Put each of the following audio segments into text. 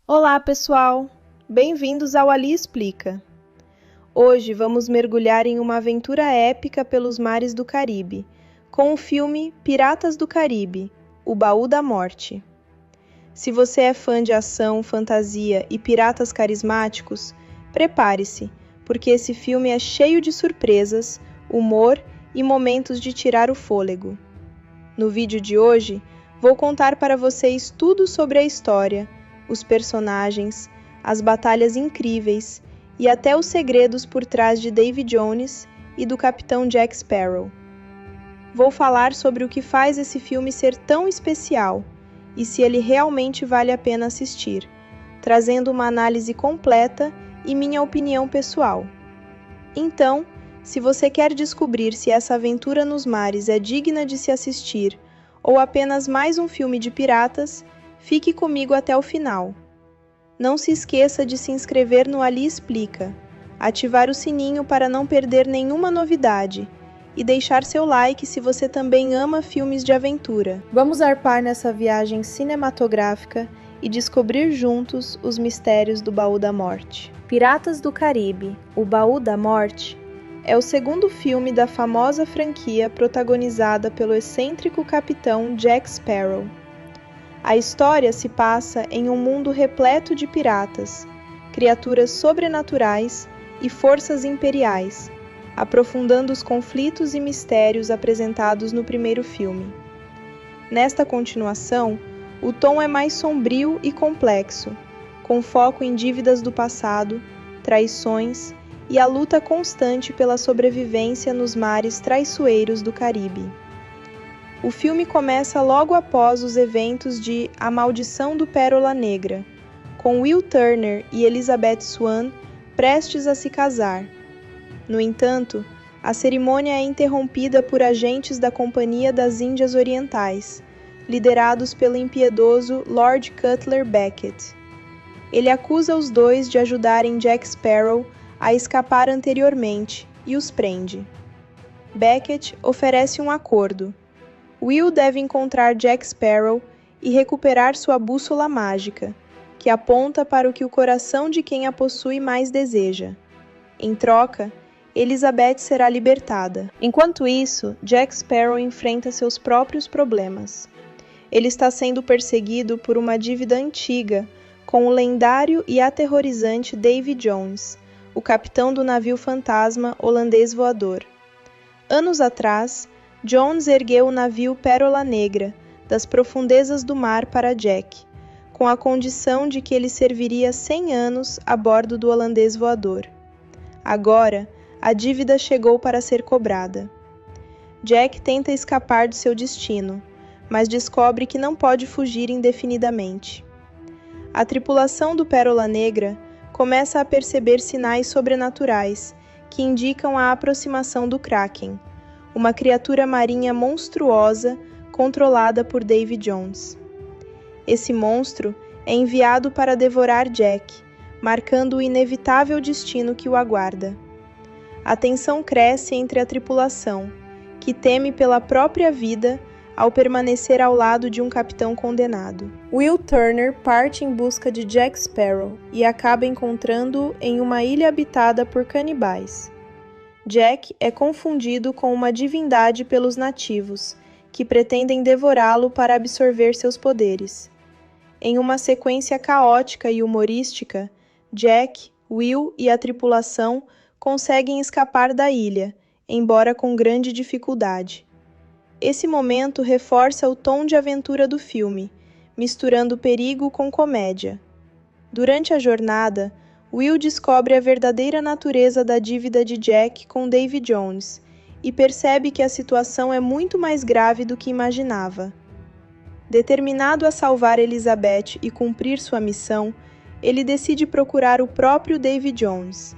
Olá, pessoal! Bem-vindos ao Ali Explica. Hoje vamos mergulhar em uma aventura épica pelos mares do Caribe, com o filme Piratas do Caribe, O Baú da Morte. Se você é fã de ação, fantasia e piratas carismáticos, prepare-se, porque esse filme é cheio de surpresas, humor e momentos de tirar o fôlego. No vídeo de hoje, vou contar para vocês tudo sobre a história, os personagens, as batalhas incríveis e até os segredos por trás de Davy Jones e do Capitão Jack Sparrow. Vou falar sobre o que faz esse filme ser tão especial e se ele realmente vale a pena assistir, trazendo uma análise completa e minha opinião pessoal. Então, se você quer descobrir se essa aventura nos mares é digna de se assistir ou apenas mais um filme de piratas, fique comigo até o final. Não se esqueça de se inscrever no Ali Explica, ativar o sininho para não perder nenhuma novidade e deixar seu like se você também ama filmes de aventura. Vamos arpar nessa viagem cinematográfica e descobrir juntos os mistérios do Baú da Morte. Piratas do Caribe, O Baú da Morte é o segundo filme da famosa franquia protagonizada pelo excêntrico capitão Jack Sparrow. A história se passa em um mundo repleto de piratas, criaturas sobrenaturais e forças imperiais, aprofundando os conflitos e mistérios apresentados no primeiro filme. Nesta continuação, o tom é mais sombrio e complexo, com foco em dívidas do passado, traições e a luta constante pela sobrevivência nos mares traiçoeiros do Caribe. O filme começa logo após os eventos de A Maldição do Pérola Negra, com Will Turner e Elizabeth Swann prestes a se casar. No entanto, a cerimônia é interrompida por agentes da Companhia das Índias Orientais, liderados pelo impiedoso Lord Cutler Beckett. Ele acusa os dois de ajudarem Jack Sparrow a escapar anteriormente e os prende. Beckett oferece um acordo. Will deve encontrar Jack Sparrow e recuperar sua bússola mágica, que aponta para o que o coração de quem a possui mais deseja. Em troca, Elizabeth será libertada. Enquanto isso, Jack Sparrow enfrenta seus próprios problemas. Ele está sendo perseguido por uma dívida antiga com o lendário e aterrorizante Davy Jones, o capitão do navio fantasma holandês voador. Anos atrás, Jones ergueu o navio Pérola Negra das profundezas do mar para Jack, com a condição de que ele serviria 100 anos a bordo do holandês voador. Agora, a dívida chegou para ser cobrada. Jack tenta escapar de seu destino, mas descobre que não pode fugir indefinidamente. A tripulação do Pérola Negra começa a perceber sinais sobrenaturais que indicam a aproximação do Kraken, uma criatura marinha monstruosa controlada por Davy Jones. Esse monstro é enviado para devorar Jack, marcando o inevitável destino que o aguarda. A tensão cresce entre a tripulação, que teme pela própria vida ao permanecer ao lado de um capitão condenado. Will Turner parte em busca de Jack Sparrow e acaba encontrando-o em uma ilha habitada por canibais. Jack é confundido com uma divindade pelos nativos, que pretendem devorá-lo para absorver seus poderes. Em uma sequência caótica e humorística, Jack, Will e a tripulação conseguem escapar da ilha, embora com grande dificuldade. Esse momento reforça o tom de aventura do filme, misturando perigo com comédia. Durante a jornada, Will descobre a verdadeira natureza da dívida de Jack com Davy Jones e percebe que a situação é muito mais grave do que imaginava. Determinado a salvar Elizabeth e cumprir sua missão, ele decide procurar o próprio Davy Jones.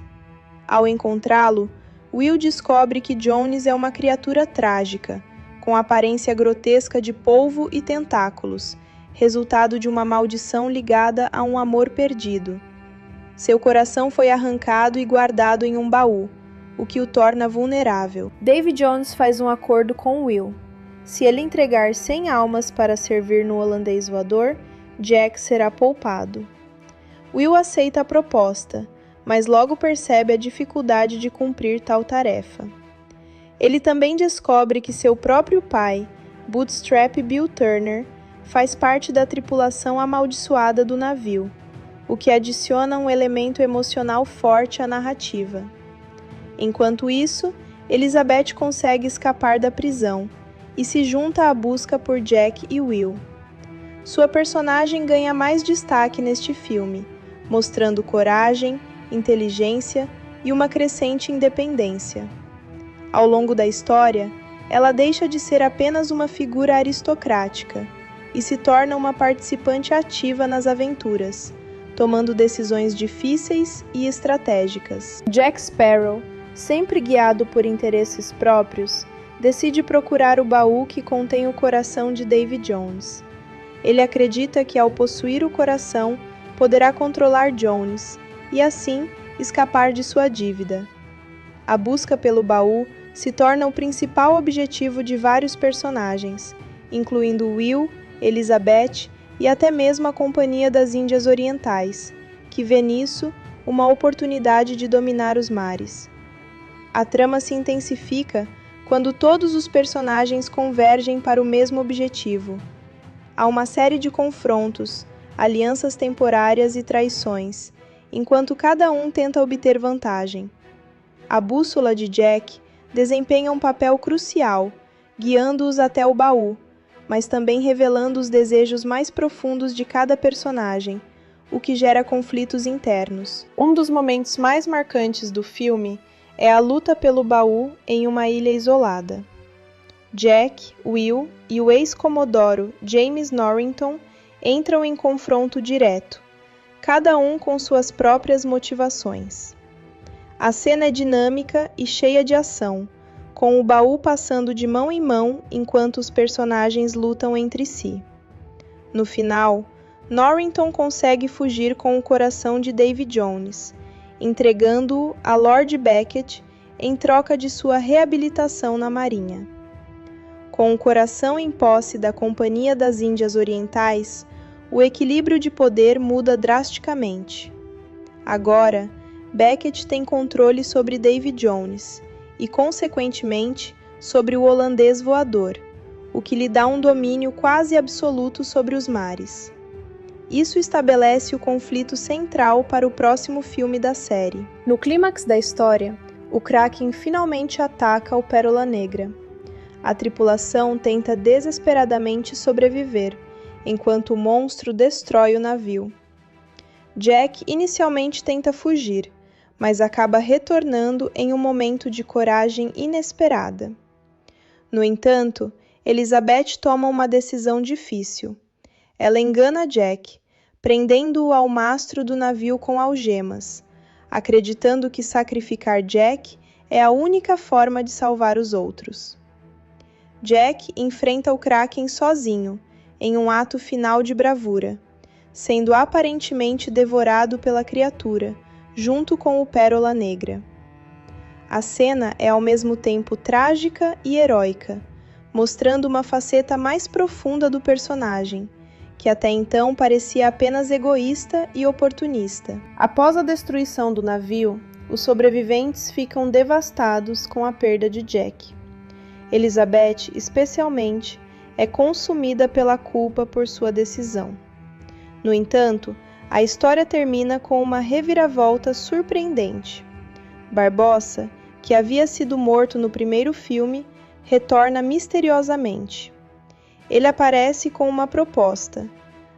Ao encontrá-lo, Will descobre que Jones é uma criatura trágica, com aparência grotesca de polvo e tentáculos, resultado de uma maldição ligada a um amor perdido. Seu coração foi arrancado e guardado em um baú, o que o torna vulnerável. Davy Jones faz um acordo com Will. Se ele entregar 100 almas para servir no holandês voador, Jack será poupado. Will aceita a proposta, mas logo percebe a dificuldade de cumprir tal tarefa. Ele também descobre que seu próprio pai, Bootstrap Bill Turner, faz parte da tripulação amaldiçoada do navio, o que adiciona um elemento emocional forte à narrativa. Enquanto isso, Elizabeth consegue escapar da prisão e se junta à busca por Jack e Will. Sua personagem ganha mais destaque neste filme, mostrando coragem, inteligência e uma crescente independência. Ao longo da história, ela deixa de ser apenas uma figura aristocrática e se torna uma participante ativa nas aventuras, tomando decisões difíceis e estratégicas. Jack Sparrow, sempre guiado por interesses próprios, decide procurar o baú que contém o coração de Davy Jones. Ele acredita que, ao possuir o coração, poderá controlar Jones e, assim, escapar de sua dívida. A busca pelo baú se torna o principal objetivo de vários personagens, incluindo Will, Elizabeth e até mesmo a Companhia das Índias Orientais, que vê nisso uma oportunidade de dominar os mares. A trama se intensifica quando todos os personagens convergem para o mesmo objetivo. Há uma série de confrontos, alianças temporárias e traições, enquanto cada um tenta obter vantagem. A bússola de Jack desempenha um papel crucial, guiando-os até o baú, mas também revelando os desejos mais profundos de cada personagem, o que gera conflitos internos. Um dos momentos mais marcantes do filme é a luta pelo baú em uma ilha isolada. Jack, Will e o ex-comodoro James Norrington entram em confronto direto, cada um com suas próprias motivações. A cena é dinâmica e cheia de ação, com o baú passando de mão em mão enquanto os personagens lutam entre si. No final, Norrington consegue fugir com o coração de Davy Jones, entregando-o a Lord Beckett em troca de sua reabilitação na Marinha. Com o coração em posse da Companhia das Índias Orientais, o equilíbrio de poder muda drasticamente. Agora, Beckett tem controle sobre Davy Jones e, consequentemente, sobre o holandês voador, o que lhe dá um domínio quase absoluto sobre os mares. Isso estabelece o conflito central para o próximo filme da série. No clímax da história, o Kraken finalmente ataca o Pérola Negra. A tripulação tenta desesperadamente sobreviver, enquanto o monstro destrói o navio. Jack inicialmente tenta fugir, mas acaba retornando em um momento de coragem inesperada. No entanto, Elizabeth toma uma decisão difícil. Ela engana Jack, prendendo-o ao mastro do navio com algemas, acreditando que sacrificar Jack é a única forma de salvar os outros. Jack enfrenta o Kraken sozinho, em um ato final de bravura, sendo aparentemente devorado pela criatura, junto com o Pérola Negra. A cena é ao mesmo tempo trágica e heróica, mostrando uma faceta mais profunda do personagem, que até então parecia apenas egoísta e oportunista. Após a destruição do navio, os sobreviventes ficam devastados com a perda de Jack. Elizabeth, especialmente, é consumida pela culpa por sua decisão. No entanto, a história termina com uma reviravolta surpreendente. Barbossa, que havia sido morto no primeiro filme, retorna misteriosamente. Ele aparece com uma proposta.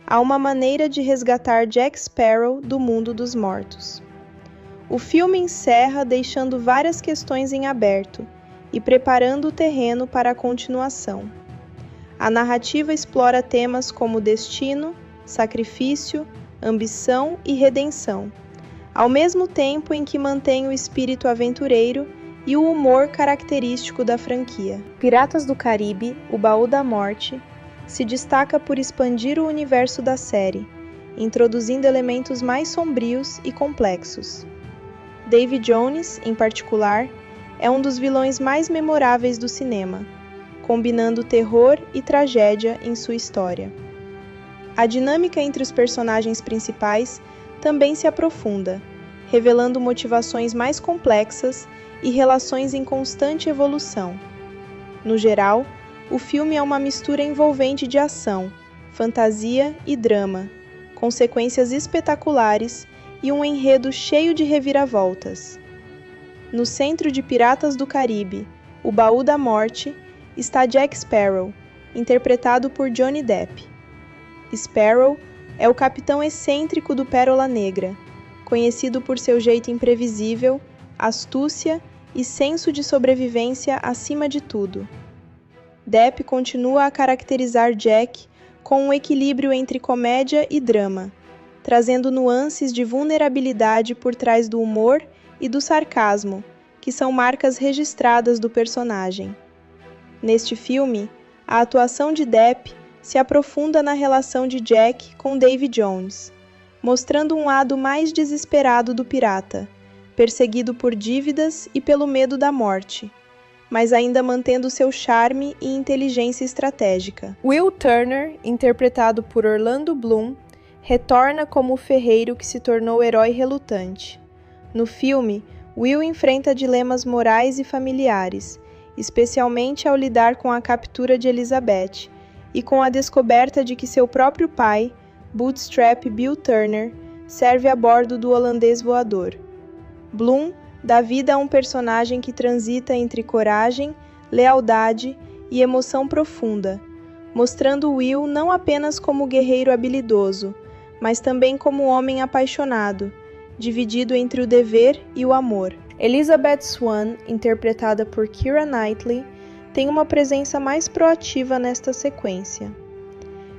Há uma maneira de resgatar Jack Sparrow do mundo dos mortos. O filme encerra deixando várias questões em aberto e preparando o terreno para a continuação. A narrativa explora temas como destino, sacrifício, ambição e redenção, ao mesmo tempo em que mantém o espírito aventureiro e o humor característico da franquia. Piratas do Caribe: O Baú da Morte se destaca por expandir o universo da série, introduzindo elementos mais sombrios e complexos. Davy Jones, em particular, é um dos vilões mais memoráveis do cinema, combinando terror e tragédia em sua história. A dinâmica entre os personagens principais também se aprofunda, revelando motivações mais complexas e relações em constante evolução. No geral, o filme é uma mistura envolvente de ação, fantasia e drama, com sequências espetaculares e um enredo cheio de reviravoltas. No centro de Piratas do Caribe, O Baú da Morte, está Jack Sparrow, interpretado por Johnny Depp. Sparrow é o capitão excêntrico do Pérola Negra, conhecido por seu jeito imprevisível, astúcia e senso de sobrevivência acima de tudo. Depp continua a caracterizar Jack com um equilíbrio entre comédia e drama, trazendo nuances de vulnerabilidade por trás do humor e do sarcasmo, que são marcas registradas do personagem. Neste filme, a atuação de Depp se aprofunda na relação de Jack com Davy Jones, mostrando um lado mais desesperado do pirata, perseguido por dívidas e pelo medo da morte, mas ainda mantendo seu charme e inteligência estratégica. Will Turner, interpretado por Orlando Bloom, retorna como o ferreiro que se tornou herói relutante. No filme, Will enfrenta dilemas morais e familiares, especialmente ao lidar com a captura de Elizabeth e com a descoberta de que seu próprio pai, Bootstrap Bill Turner, serve a bordo do holandês voador. Bloom dá vida a um personagem que transita entre coragem, lealdade e emoção profunda, mostrando Will não apenas como guerreiro habilidoso, mas também como homem apaixonado, dividido entre o dever e o amor. Elizabeth Swann, interpretada por Keira Knightley, tem uma presença mais proativa nesta sequência.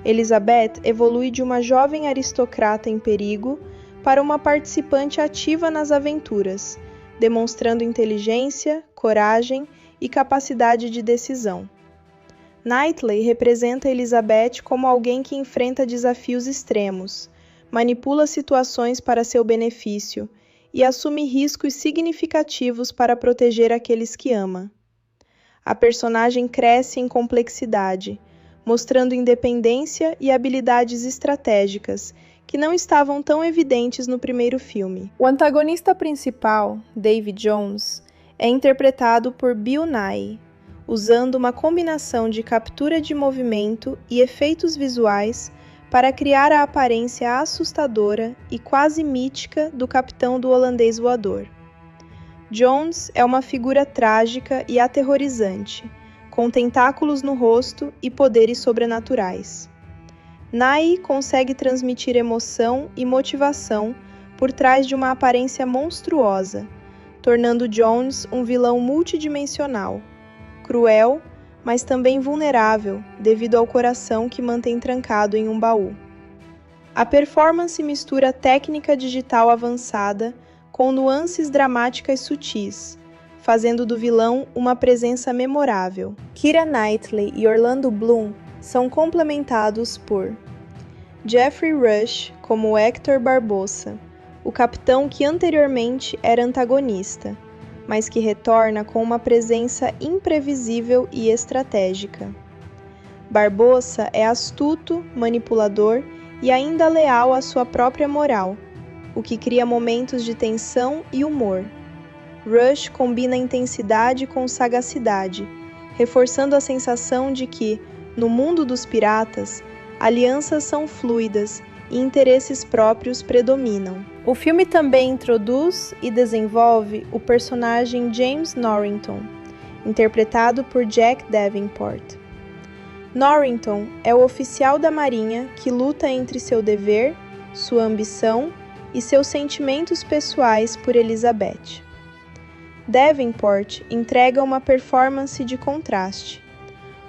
Elizabeth evolui de uma jovem aristocrata em perigo para uma participante ativa nas aventuras, demonstrando inteligência, coragem e capacidade de decisão. Knightley representa Elizabeth como alguém que enfrenta desafios extremos, manipula situações para seu benefício e assume riscos significativos para proteger aqueles que ama. A personagem cresce em complexidade, mostrando independência e habilidades estratégicas que não estavam tão evidentes no primeiro filme. O antagonista principal, Davy Jones, é interpretado por Bill Nighy, usando uma combinação de captura de movimento e efeitos visuais para criar a aparência assustadora e quase mítica do capitão do holandês voador. Jones é uma figura trágica e aterrorizante, com tentáculos no rosto e poderes sobrenaturais. Nighy consegue transmitir emoção e motivação por trás de uma aparência monstruosa, tornando Jones um vilão multidimensional, cruel, mas também vulnerável devido ao coração que mantém trancado em um baú. A performance mistura técnica digital avançada com nuances dramáticas sutis, fazendo do vilão uma presença memorável. Keira Knightley e Orlando Bloom são complementados por Geoffrey Rush como Hector Barbossa, o capitão que anteriormente era antagonista, mas que retorna com uma presença imprevisível e estratégica. Barbossa é astuto, manipulador e ainda leal à sua própria moral, o que cria momentos de tensão e humor. Rush combina intensidade com sagacidade, reforçando a sensação de que, no mundo dos piratas, alianças são fluidas e interesses próprios predominam. O filme também introduz e desenvolve o personagem James Norrington, interpretado por Jack Davenport. Norrington é o oficial da Marinha que luta entre seu dever, sua ambição e seus sentimentos pessoais por Elizabeth. Davenport entrega uma performance de contraste.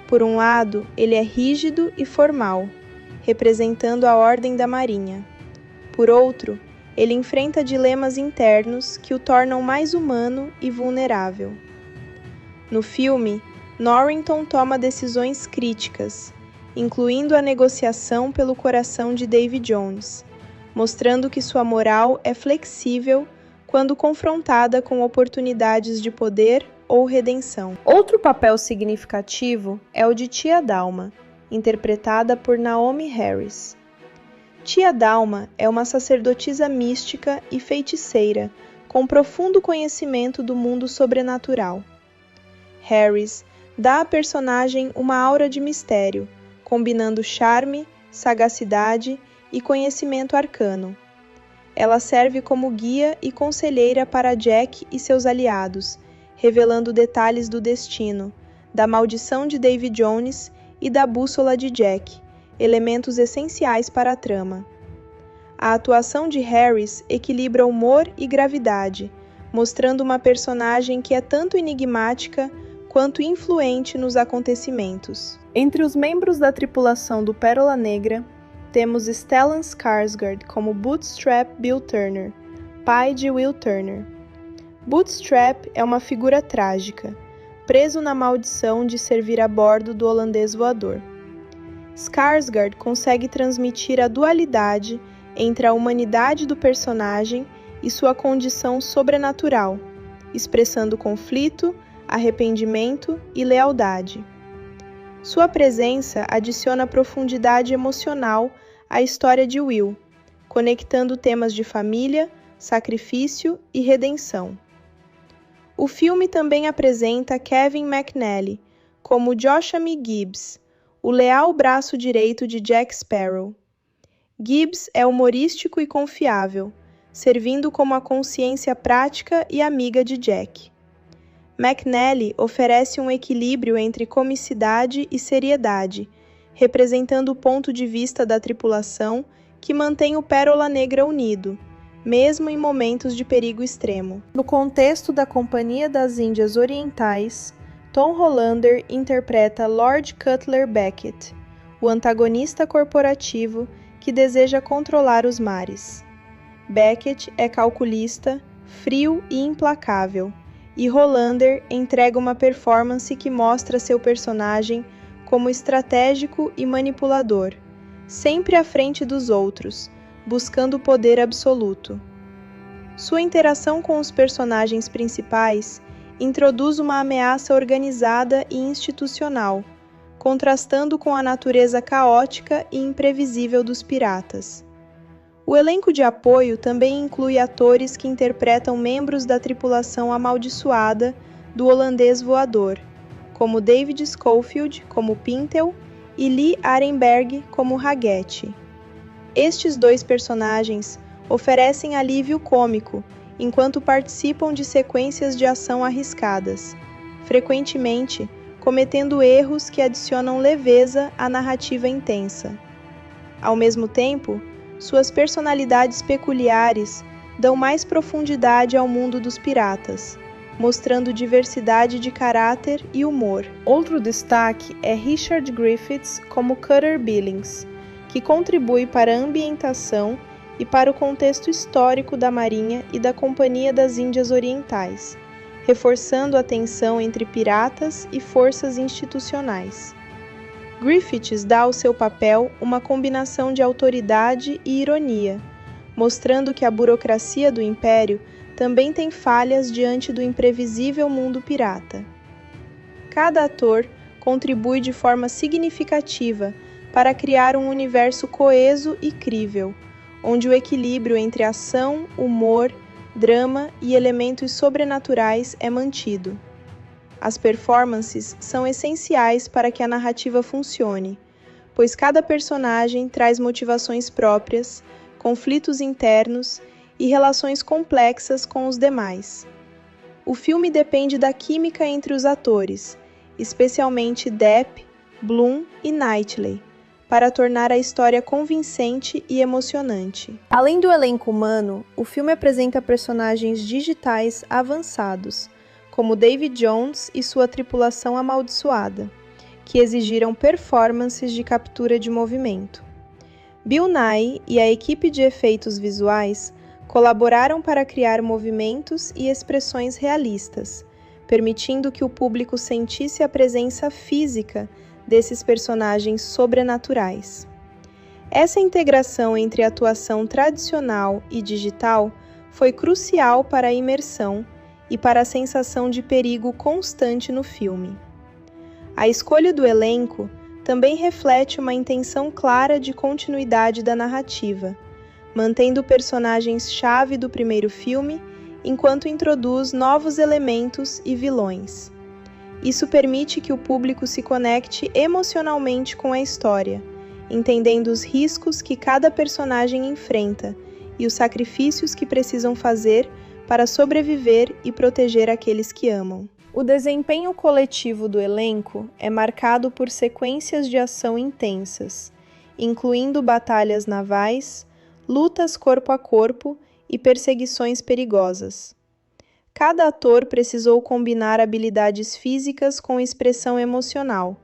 Por um lado, ele é rígido e formal, representando a ordem da Marinha. Por outro, ele enfrenta dilemas internos que o tornam mais humano e vulnerável. No filme, Norrington toma decisões críticas, incluindo a negociação pelo coração de Davy Jones, mostrando que sua moral é flexível quando confrontada com oportunidades de poder ou redenção. Outro papel significativo é o de Tia Dalma, interpretada por Naomie Harris. Tia Dalma é uma sacerdotisa mística e feiticeira, com profundo conhecimento do mundo sobrenatural. Harris dá à personagem uma aura de mistério, combinando charme, sagacidade e conhecimento arcano. Ela serve como guia e conselheira para Jack e seus aliados, revelando detalhes do destino, da maldição de Davy Jones e da bússola de Jack, elementos essenciais para a trama. A atuação de Harris equilibra humor e gravidade, mostrando uma personagem que é tanto enigmática quanto influente nos acontecimentos. Entre os membros da tripulação do Pérola Negra, temos Stellan Skarsgård como Bootstrap Bill Turner, pai de Will Turner. Bootstrap é uma figura trágica, preso na maldição de servir a bordo do holandês voador. Skarsgård consegue transmitir a dualidade entre a humanidade do personagem e sua condição sobrenatural, expressando conflito, arrependimento e lealdade. Sua presença adiciona profundidade emocional à história de Will, conectando temas de família, sacrifício e redenção. O filme também apresenta Kevin McNally como Joshua Gibbs, o leal braço direito de Jack Sparrow. Gibbs é humorístico e confiável, servindo como a consciência prática e amiga de Jack. McNally oferece um equilíbrio entre comicidade e seriedade, representando o ponto de vista da tripulação que mantém o Pérola Negra unido, mesmo em momentos de perigo extremo. No contexto da Companhia das Índias Orientais, Tom Hollander interpreta Lord Cutler Beckett, o antagonista corporativo que deseja controlar os mares. Beckett é calculista, frio e implacável, e Hollander entrega uma performance que mostra seu personagem como estratégico e manipulador, sempre à frente dos outros, buscando o poder absoluto. Sua interação com os personagens principais introduz uma ameaça organizada e institucional, contrastando com a natureza caótica e imprevisível dos piratas. O elenco de apoio também inclui atores que interpretam membros da tripulação amaldiçoada do holandês voador, como David Schofield como Pintel e Lee Arenberg como Raggett. Estes dois personagens oferecem alívio cômico enquanto participam de sequências de ação arriscadas, frequentemente cometendo erros que adicionam leveza à narrativa intensa. Ao mesmo tempo, suas personalidades peculiares dão mais profundidade ao mundo dos piratas, mostrando diversidade de caráter e humor. Outro destaque é Richard Griffiths como Cutter Billings, que contribui para a ambientação e para o contexto histórico da Marinha e da Companhia das Índias Orientais, reforçando a tensão entre piratas e forças institucionais. Griffiths dá ao seu papel uma combinação de autoridade e ironia, mostrando que a burocracia do Império também tem falhas diante do imprevisível mundo pirata. Cada ator contribui de forma significativa para criar um universo coeso e crível, onde o equilíbrio entre ação, humor, drama e elementos sobrenaturais é mantido. As performances são essenciais para que a narrativa funcione, pois cada personagem traz motivações próprias, conflitos internos e relações complexas com os demais. O filme depende da química entre os atores, especialmente Depp, Bloom e Knightley, para tornar a história convincente e emocionante. Além do elenco humano, o filme apresenta personagens digitais avançados, como Davy Jones e sua tripulação amaldiçoada, que exigiram performances de captura de movimento. Bill Nighy e a equipe de efeitos visuais colaboraram para criar movimentos e expressões realistas, permitindo que o público sentisse a presença física desses personagens sobrenaturais. Essa integração entre atuação tradicional e digital foi crucial para a imersão e para a sensação de perigo constante no filme. A escolha do elenco também reflete uma intenção clara de continuidade da narrativa, mantendo personagens-chave do primeiro filme, enquanto introduz novos elementos e vilões. Isso permite que o público se conecte emocionalmente com a história, entendendo os riscos que cada personagem enfrenta e os sacrifícios que precisam fazer para sobreviver e proteger aqueles que amam. O desempenho coletivo do elenco é marcado por sequências de ação intensas, incluindo batalhas navais, lutas corpo a corpo e perseguições perigosas. Cada ator precisou combinar habilidades físicas com expressão emocional,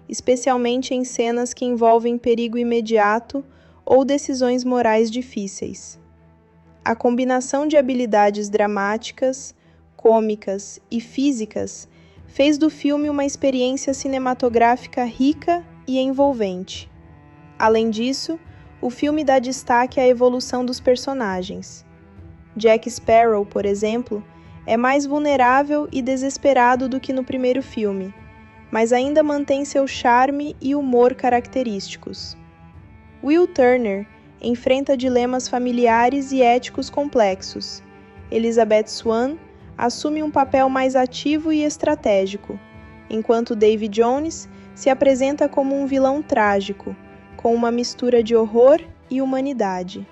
especialmente em cenas que envolvem perigo imediato ou decisões morais difíceis. A combinação de habilidades dramáticas, cômicas e físicas fez do filme uma experiência cinematográfica rica e envolvente. Além disso, o filme dá destaque à evolução dos personagens. Jack Sparrow, por exemplo, é mais vulnerável e desesperado do que no primeiro filme, mas ainda mantém seu charme e humor característicos. Will Turner enfrenta dilemas familiares e éticos complexos. Elizabeth Swann assume um papel mais ativo e estratégico, enquanto Davy Jones se apresenta como um vilão trágico, com uma mistura de horror e humanidade.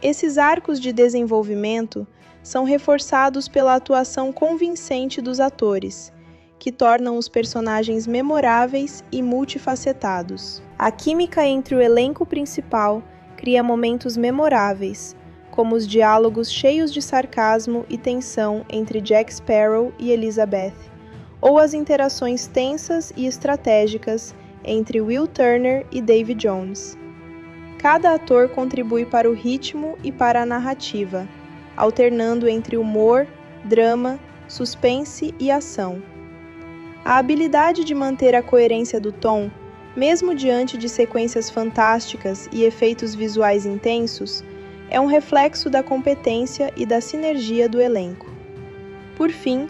Esses arcos de desenvolvimento são reforçados pela atuação convincente dos atores, que tornam os personagens memoráveis e multifacetados. A química entre o elenco principal cria momentos memoráveis, como os diálogos cheios de sarcasmo e tensão entre Jack Sparrow e Elizabeth, ou as interações tensas e estratégicas entre Will Turner e Davy Jones. Cada ator contribui para o ritmo e para a narrativa, alternando entre humor, drama, suspense e ação. A habilidade de manter a coerência do tom, mesmo diante de sequências fantásticas e efeitos visuais intensos, é um reflexo da competência e da sinergia do elenco. Por fim,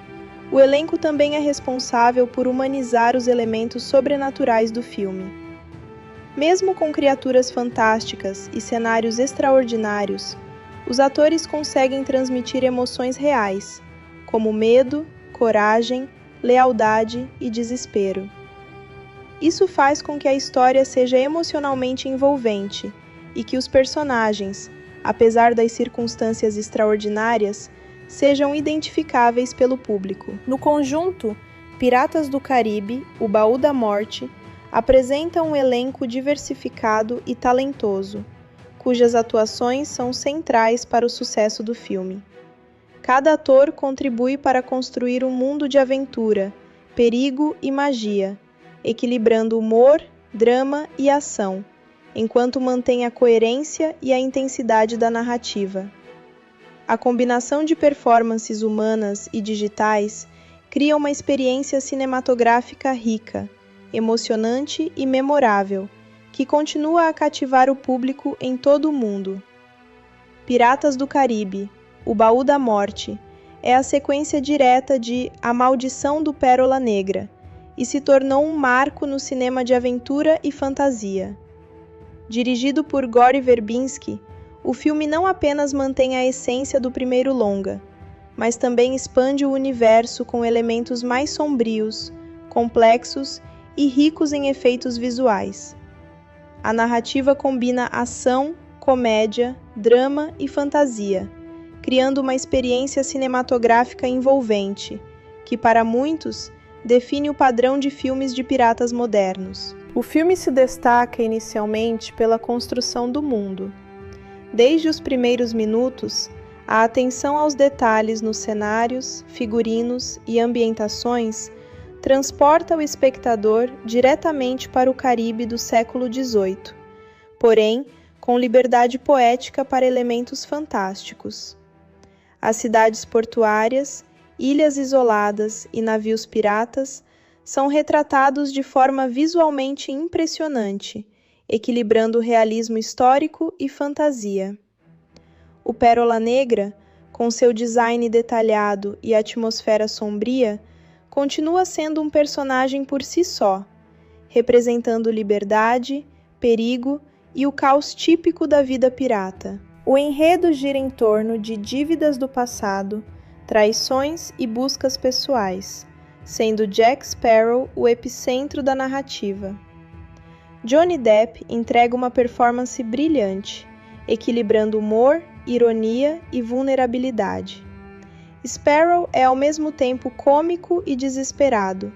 o elenco também é responsável por humanizar os elementos sobrenaturais do filme. Mesmo com criaturas fantásticas e cenários extraordinários, os atores conseguem transmitir emoções reais, como medo, coragem, lealdade e desespero. Isso faz com que a história seja emocionalmente envolvente e que os personagens, apesar das circunstâncias extraordinárias, sejam identificáveis pelo público. No conjunto, Piratas do Caribe, O Baú da Morte, apresenta um elenco diversificado e talentoso, cujas atuações são centrais para o sucesso do filme. Cada ator contribui para construir um mundo de aventura, perigo e magia, equilibrando humor, drama e ação, enquanto mantém a coerência e a intensidade da narrativa. A combinação de performances humanas e digitais cria uma experiência cinematográfica rica, emocionante e memorável, que continua a cativar o público em todo o mundo. Piratas do Caribe, O Baú da Morte, é a sequência direta de A Maldição do Pérola Negra e se tornou um marco no cinema de aventura e fantasia. Dirigido por Gore Verbinski, o filme não apenas mantém a essência do primeiro longa, mas também expande o universo com elementos mais sombrios, complexos e ricos em efeitos visuais. A narrativa combina ação, comédia, drama e fantasia, criando uma experiência cinematográfica envolvente, que para muitos define o padrão de filmes de piratas modernos. O filme se destaca inicialmente pela construção do mundo. Desde os primeiros minutos, a atenção aos detalhes nos cenários, figurinos e ambientações transporta o espectador diretamente para o Caribe do século XVIII, porém com liberdade poética para elementos fantásticos. As cidades portuárias, ilhas isoladas e navios piratas são retratados de forma visualmente impressionante, equilibrando realismo histórico e fantasia. O Pérola Negra, com seu design detalhado e atmosfera sombria, continua sendo um personagem por si só, representando liberdade, perigo e o caos típico da vida pirata. O enredo gira em torno de dívidas do passado, traições e buscas pessoais, sendo Jack Sparrow o epicentro da narrativa. Johnny Depp entrega uma performance brilhante, equilibrando humor, ironia e vulnerabilidade. Sparrow é ao mesmo tempo cômico e desesperado,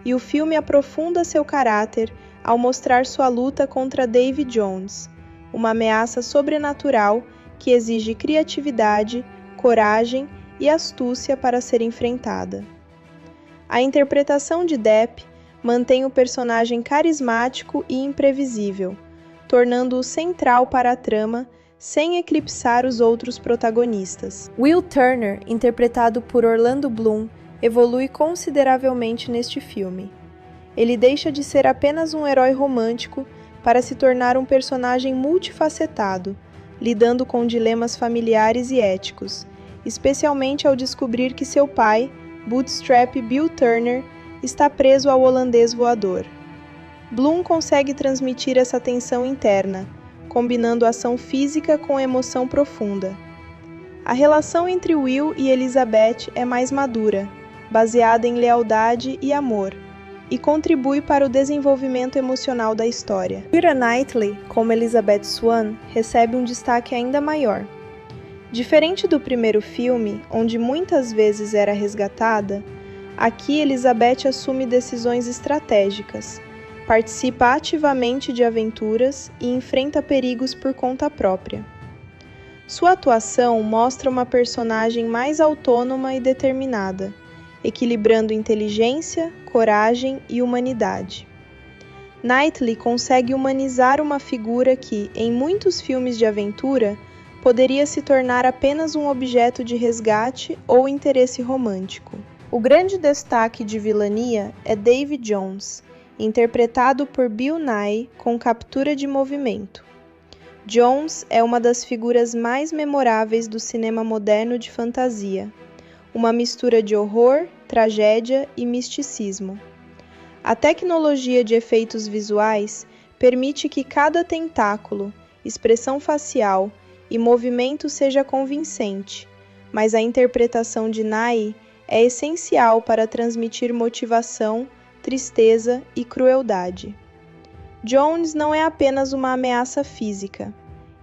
e o filme aprofunda seu caráter ao mostrar sua luta contra Davy Jones, uma ameaça sobrenatural que exige criatividade, coragem e astúcia para ser enfrentada. A interpretação de Depp mantém o personagem carismático e imprevisível, tornando-o central para a trama sem eclipsar os outros protagonistas. Will Turner, interpretado por Orlando Bloom, evolui consideravelmente neste filme. Ele deixa de ser apenas um herói romântico para se tornar um personagem multifacetado, lidando com dilemas familiares e éticos, especialmente ao descobrir que seu pai, Bootstrap Bill Turner, está preso ao holandês voador. Bloom consegue transmitir essa tensão interna, combinando ação física com emoção profunda. A relação entre Will e Elizabeth é mais madura, baseada em lealdade e amor, e contribui para o desenvolvimento emocional da história. Keira Knightley, como Elizabeth Swann, recebe um destaque ainda maior. Diferente do primeiro filme, onde muitas vezes era resgatada, aqui Elizabeth assume decisões estratégicas, participa ativamente de aventuras e enfrenta perigos por conta própria. Sua atuação mostra uma personagem mais autônoma e determinada, equilibrando inteligência, coragem e humanidade. Knightley consegue humanizar uma figura que, em muitos filmes de aventura, poderia se tornar apenas um objeto de resgate ou interesse romântico. O grande destaque de vilania é Davy Jones, interpretado por Bill Nighy com captura de movimento. Jones é uma das figuras mais memoráveis do cinema moderno de fantasia, uma mistura de horror, tragédia e misticismo. A tecnologia de efeitos visuais permite que cada tentáculo, expressão facial e movimento seja convincente, mas a interpretação de Nighy é essencial para transmitir motivação, tristeza e crueldade. Jones não é apenas uma ameaça física.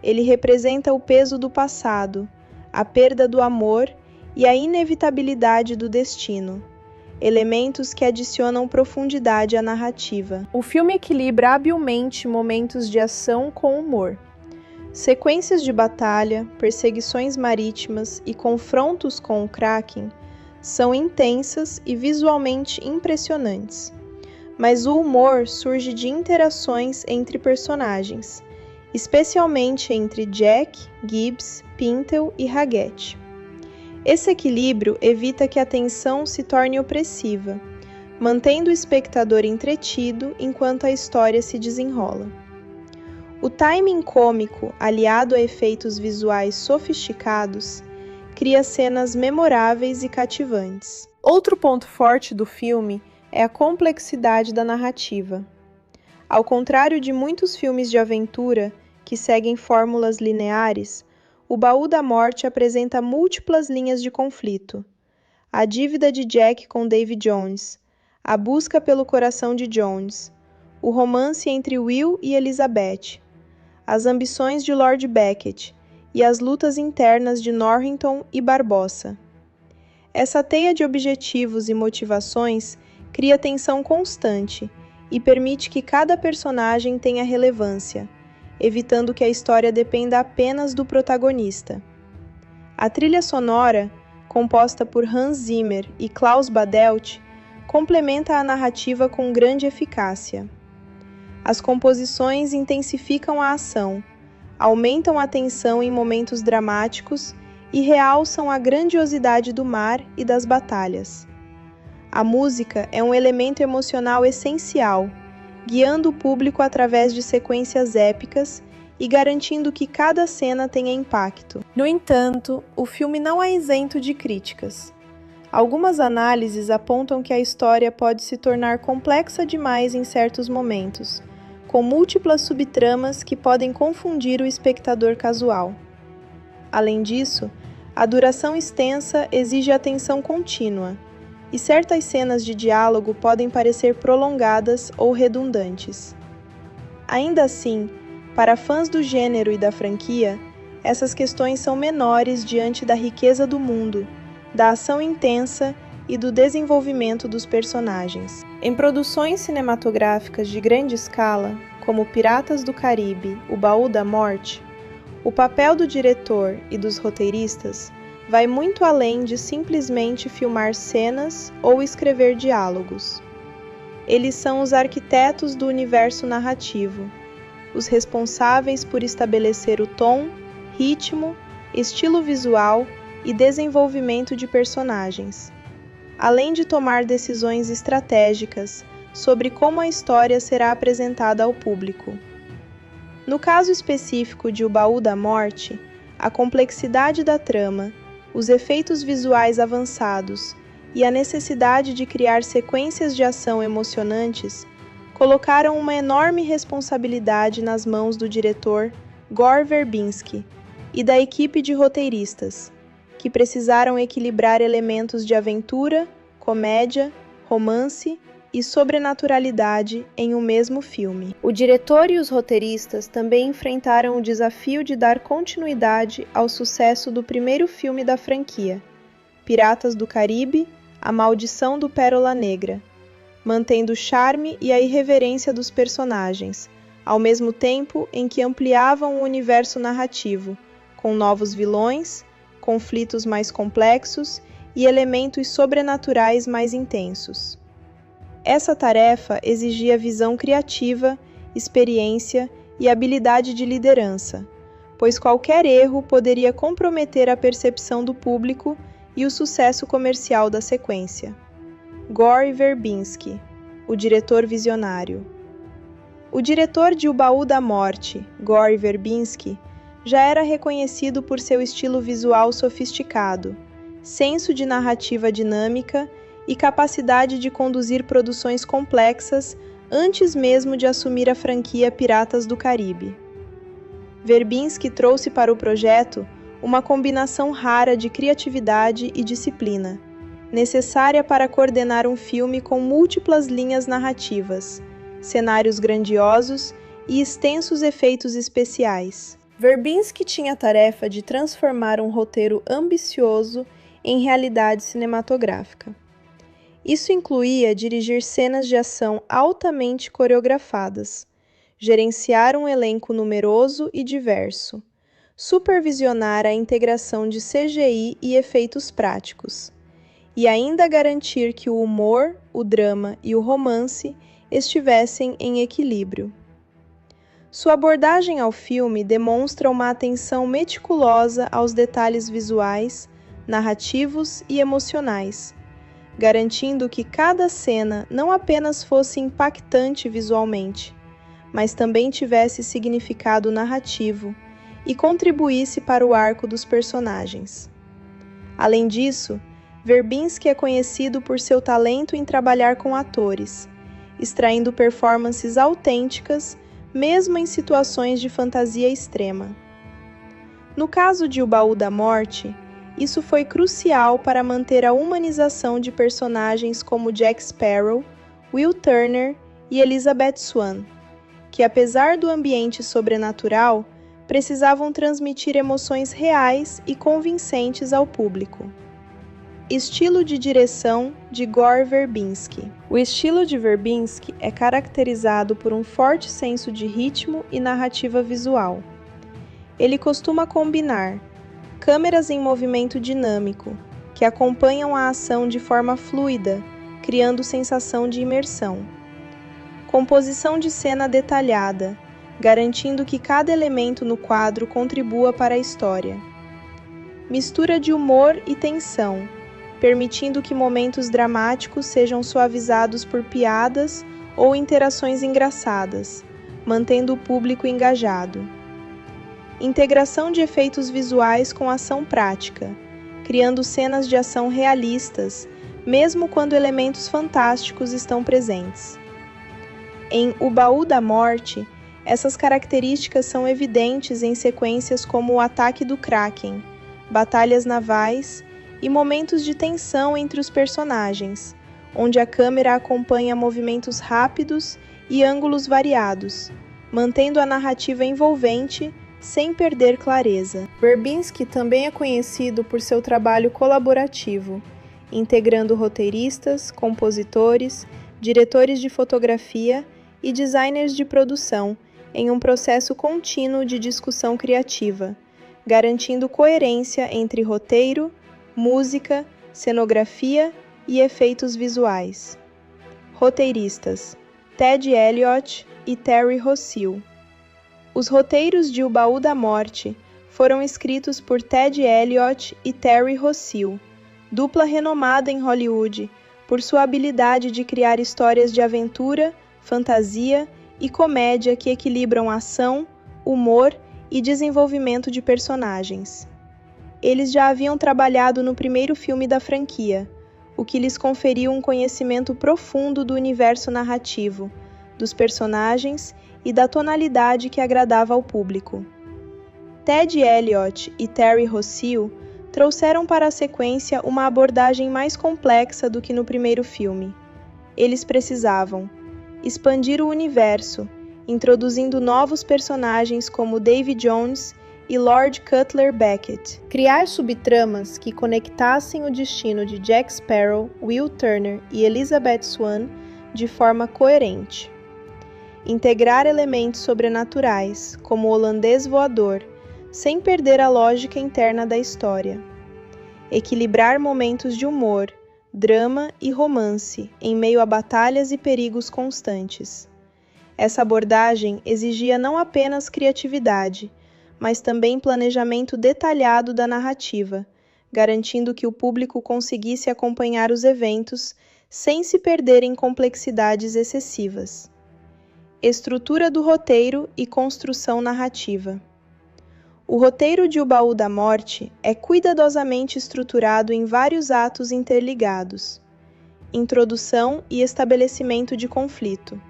Ele representa o peso do passado, a perda do amor e a inevitabilidade do destino, elementos que adicionam profundidade à narrativa. O filme equilibra habilmente momentos de ação com humor. Sequências de batalha, perseguições marítimas e confrontos com o Kraken são intensas e visualmente impressionantes, mas o humor surge de interações entre personagens, especialmente entre Jack, Gibbs, Pintel e Haggett. Esse equilíbrio evita que a tensão se torne opressiva, mantendo o espectador entretido enquanto a história se desenrola. O timing cômico, aliado a efeitos visuais sofisticados, cria cenas memoráveis e cativantes. Outro ponto forte do filme é a complexidade da narrativa. Ao contrário de muitos filmes de aventura que seguem fórmulas lineares, O Baú da Morte apresenta múltiplas linhas de conflito. A dívida de Jack com Davy Jones, a busca pelo coração de Jones, o romance entre Will e Elizabeth, as ambições de Lord Beckett e as lutas internas de Norrington e Barbossa. Essa teia de objetivos e motivações cria tensão constante e permite que cada personagem tenha relevância, evitando que a história dependa apenas do protagonista. A trilha sonora, composta por Hans Zimmer e Klaus Badelt, complementa a narrativa com grande eficácia. As composições intensificam a ação, aumentam a tensão em momentos dramáticos e realçam a grandiosidade do mar e das batalhas. A música é um elemento emocional essencial, guiando o público através de sequências épicas e garantindo que cada cena tenha impacto. No entanto, o filme não é isento de críticas. Algumas análises apontam que a história pode se tornar complexa demais em certos momentos, com múltiplas subtramas que podem confundir o espectador casual. Além disso, a duração extensa exige atenção contínua, e certas cenas de diálogo podem parecer prolongadas ou redundantes. Ainda assim, para fãs do gênero e da franquia, essas questões são menores diante da riqueza do mundo, da ação intensa e do desenvolvimento dos personagens. Em produções cinematográficas de grande escala, como Piratas do Caribe, O Baú da Morte, o papel do diretor e dos roteiristas vai muito além de simplesmente filmar cenas ou escrever diálogos. Eles são os arquitetos do universo narrativo, os responsáveis por estabelecer o tom, ritmo, estilo visual e desenvolvimento de personagens, além de tomar decisões estratégicas sobre como a história será apresentada ao público. No caso específico de O Baú da Morte, a complexidade da trama, os efeitos visuais avançados e a necessidade de criar sequências de ação emocionantes colocaram uma enorme responsabilidade nas mãos do diretor Gore Verbinski e da equipe de roteiristas, que precisaram equilibrar elementos de aventura, comédia, romance e sobrenaturalidade em um mesmo filme. O diretor e os roteiristas também enfrentaram o desafio de dar continuidade ao sucesso do primeiro filme da franquia, Piratas do Caribe, A Maldição do Pérola Negra, mantendo o charme e a irreverência dos personagens, ao mesmo tempo em que ampliavam o universo narrativo, com novos vilões, conflitos mais complexos e elementos sobrenaturais mais intensos. Essa tarefa exigia visão criativa, experiência e habilidade de liderança, pois qualquer erro poderia comprometer a percepção do público e o sucesso comercial da sequência. Gore Verbinski, o diretor visionário. O diretor de O Baú da Morte, Gore Verbinski, já era reconhecido por seu estilo visual sofisticado, senso de narrativa dinâmica e capacidade de conduzir produções complexas antes mesmo de assumir a franquia Piratas do Caribe. Verbinski trouxe para o projeto uma combinação rara de criatividade e disciplina, necessária para coordenar um filme com múltiplas linhas narrativas, cenários grandiosos e extensos efeitos especiais. Verbinski tinha a tarefa de transformar um roteiro ambicioso em realidade cinematográfica. Isso incluía dirigir cenas de ação altamente coreografadas, gerenciar um elenco numeroso e diverso, supervisionar a integração de CGI e efeitos práticos, e ainda garantir que o humor, o drama e o romance estivessem em equilíbrio. Sua abordagem ao filme demonstra uma atenção meticulosa aos detalhes visuais, narrativos e emocionais, garantindo que cada cena não apenas fosse impactante visualmente, mas também tivesse significado narrativo e contribuísse para o arco dos personagens. Além disso, Verbinski é conhecido por seu talento em trabalhar com atores, extraindo performances autênticas mesmo em situações de fantasia extrema. No caso de O Baú da Morte, isso foi crucial para manter a humanização de personagens como Jack Sparrow, Will Turner e Elizabeth Swann, que apesar do ambiente sobrenatural, precisavam transmitir emoções reais e convincentes ao público. Estilo de direção de Gore Verbinski. O estilo de Verbinski é caracterizado por um forte senso de ritmo e narrativa visual. Ele costuma combinar câmeras em movimento dinâmico, que acompanham a ação de forma fluida, criando sensação de imersão. Composição de cena detalhada, garantindo que cada elemento no quadro contribua para a história. Mistura de humor e tensão, permitindo que momentos dramáticos sejam suavizados por piadas ou interações engraçadas, mantendo o público engajado. Integração de efeitos visuais com ação prática, criando cenas de ação realistas, mesmo quando elementos fantásticos estão presentes. Em O Baú da Morte, essas características são evidentes em sequências como o ataque do Kraken, batalhas navais e momentos de tensão entre os personagens, onde a câmera acompanha movimentos rápidos e ângulos variados, mantendo a narrativa envolvente sem perder clareza. Verbinski também é conhecido por seu trabalho colaborativo, integrando roteiristas, compositores, diretores de fotografia e designers de produção em um processo contínuo de discussão criativa, garantindo coerência entre roteiro, música, cenografia e efeitos visuais. Roteiristas: Ted Elliott e Terry Rossio. Os roteiros de O Baú da Morte foram escritos por Ted Elliott e Terry Rossio, dupla renomada em Hollywood por sua habilidade de criar histórias de aventura, fantasia e comédia que equilibram ação, humor e desenvolvimento de personagens. Eles já haviam trabalhado no primeiro filme da franquia, o que lhes conferiu um conhecimento profundo do universo narrativo, dos personagens e da tonalidade que agradava ao público. Ted Elliott e Terry Rossio trouxeram para a sequência uma abordagem mais complexa do que no primeiro filme. Eles precisavam expandir o universo, introduzindo novos personagens como Davy Jones e Lord Cutler Beckett. Criar subtramas que conectassem o destino de Jack Sparrow, Will Turner e Elizabeth Swann de forma coerente. Integrar elementos sobrenaturais, como o holandês voador, sem perder a lógica interna da história. Equilibrar momentos de humor, drama e romance em meio a batalhas e perigos constantes. Essa abordagem exigia não apenas criatividade, mas também planejamento detalhado da narrativa, garantindo que o público conseguisse acompanhar os eventos sem se perder em complexidades excessivas. Estrutura do roteiro e construção narrativa. O roteiro de O Baú da Morte é cuidadosamente estruturado em vários atos interligados. Introdução e estabelecimento de conflito.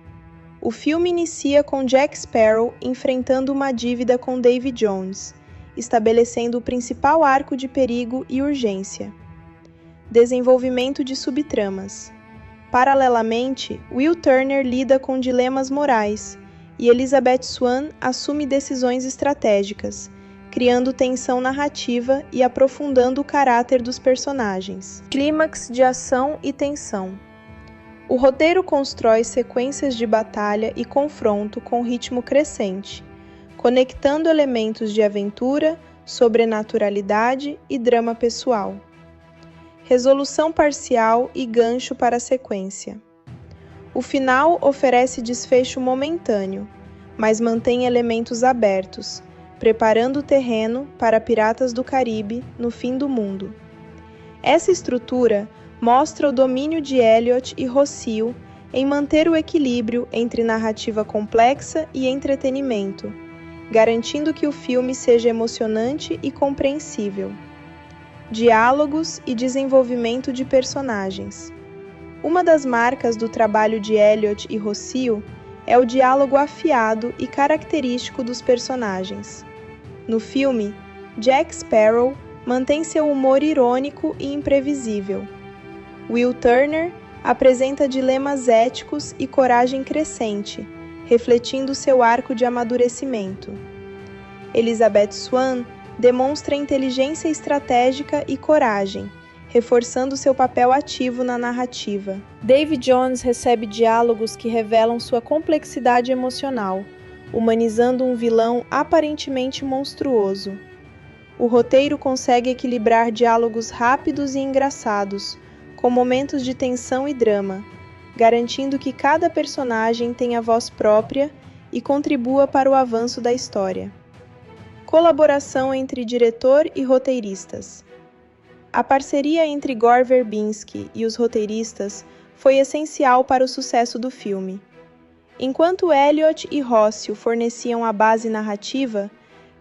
O filme inicia com Jack Sparrow enfrentando uma dívida com Davy Jones, estabelecendo o principal arco de perigo e urgência. Desenvolvimento de subtramas. Paralelamente, Will Turner lida com dilemas morais e Elizabeth Swann assume decisões estratégicas, criando tensão narrativa e aprofundando o caráter dos personagens. Clímax de ação e tensão. O roteiro constrói sequências de batalha e confronto com ritmo crescente, conectando elementos de aventura, sobrenaturalidade e drama pessoal. Resolução parcial e gancho para a sequência. O final oferece desfecho momentâneo, mas mantém elementos abertos, preparando o terreno para Piratas do Caribe no fim do mundo. Essa estrutura mostra o domínio de Elliott e Rossio em manter o equilíbrio entre narrativa complexa e entretenimento, garantindo que o filme seja emocionante e compreensível. Diálogos e desenvolvimento de personagens. Uma das marcas do trabalho de Elliott e Rossio é o diálogo afiado e característico dos personagens. No filme, Jack Sparrow mantém seu humor irônico e imprevisível. Will Turner apresenta dilemas éticos e coragem crescente, refletindo seu arco de amadurecimento. Elizabeth Swann demonstra inteligência estratégica e coragem, reforçando seu papel ativo na narrativa. Davy Jones recebe diálogos que revelam sua complexidade emocional, humanizando um vilão aparentemente monstruoso. O roteiro consegue equilibrar diálogos rápidos e engraçados, com momentos de tensão e drama, garantindo que cada personagem tenha voz própria e contribua para o avanço da história. Colaboração entre diretor e roteiristas. A parceria entre Gore Verbinski e os roteiristas foi essencial para o sucesso do filme. Enquanto Elliott e Rossio forneciam a base narrativa,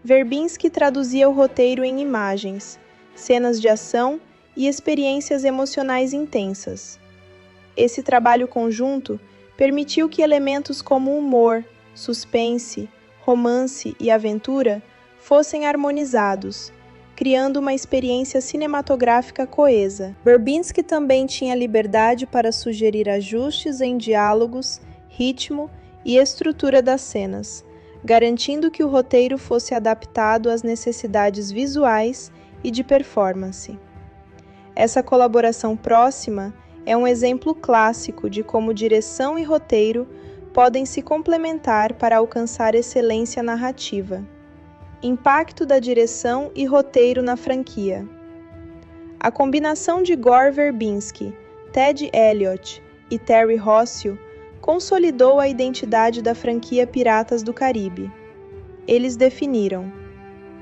Verbinski traduzia o roteiro em imagens, cenas de ação e experiências emocionais intensas. Esse trabalho conjunto permitiu que elementos como humor, suspense, romance e aventura fossem harmonizados, criando uma experiência cinematográfica coesa. Verbinski também tinha liberdade para sugerir ajustes em diálogos, ritmo e estrutura das cenas, garantindo que o roteiro fosse adaptado às necessidades visuais e de performance. Essa colaboração próxima é um exemplo clássico de como direção e roteiro podem se complementar para alcançar excelência narrativa. Impacto da direção e roteiro na franquia. A combinação de Gore Verbinski, Ted Elliott e Terry Rossio consolidou a identidade da franquia Piratas do Caribe. Eles definiram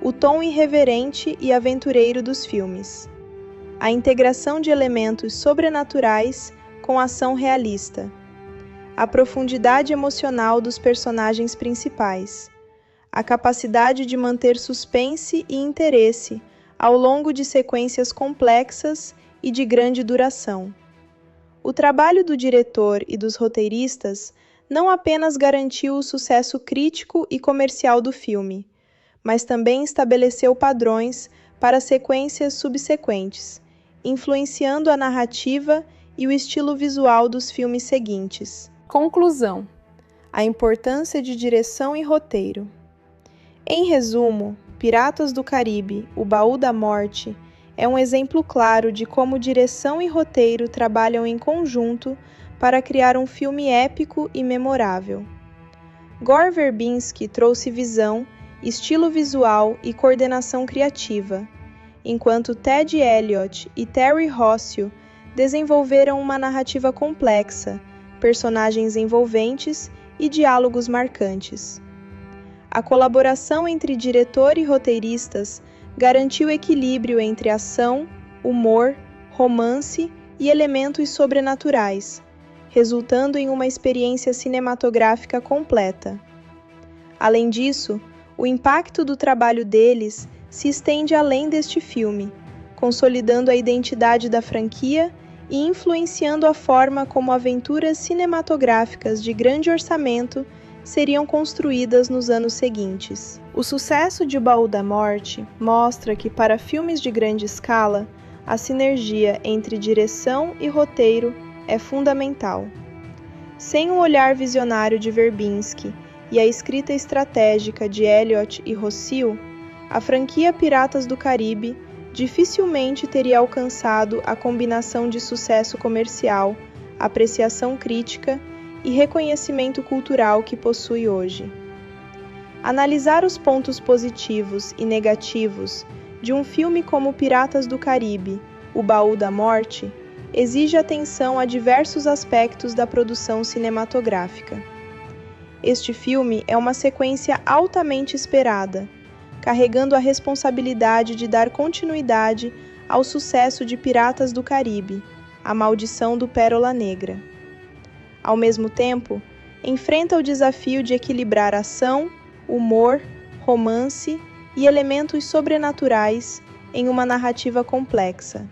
o tom irreverente e aventureiro dos filmes, a integração de elementos sobrenaturais com ação realista, a profundidade emocional dos personagens principais, a capacidade de manter suspense e interesse ao longo de sequências complexas e de grande duração. O trabalho do diretor e dos roteiristas não apenas garantiu o sucesso crítico e comercial do filme, mas também estabeleceu padrões para sequências subsequentes, influenciando a narrativa e o estilo visual dos filmes seguintes. Conclusão: a importância de direção e roteiro. Em resumo, Piratas do Caribe, O Baú da Morte, é um exemplo claro de como direção e roteiro trabalham em conjunto para criar um filme épico e memorável. Gore Verbinski trouxe visão, estilo visual e coordenação criativa, enquanto Ted Elliott e Terry Rossio desenvolveram uma narrativa complexa, personagens envolventes e diálogos marcantes. A colaboração entre diretor e roteiristas garantiu equilíbrio entre ação, humor, romance e elementos sobrenaturais, resultando em uma experiência cinematográfica completa. Além disso, o impacto do trabalho deles se estende além deste filme, consolidando a identidade da franquia e influenciando a forma como aventuras cinematográficas de grande orçamento seriam construídas nos anos seguintes. O sucesso de O Baú da Morte mostra que, para filmes de grande escala, a sinergia entre direção e roteiro é fundamental. Sem o olhar visionário de Verbinski e a escrita estratégica de Elliott e Rossio, a franquia Piratas do Caribe dificilmente teria alcançado a combinação de sucesso comercial, apreciação crítica e reconhecimento cultural que possui hoje. Analisar os pontos positivos e negativos de um filme como Piratas do Caribe, O Baú da Morte, exige atenção a diversos aspectos da produção cinematográfica. Este filme é uma sequência altamente esperada, carregando a responsabilidade de dar continuidade ao sucesso de Piratas do Caribe, A Maldição do Pérola Negra. Ao mesmo tempo, enfrenta o desafio de equilibrar ação, humor, romance e elementos sobrenaturais em uma narrativa complexa.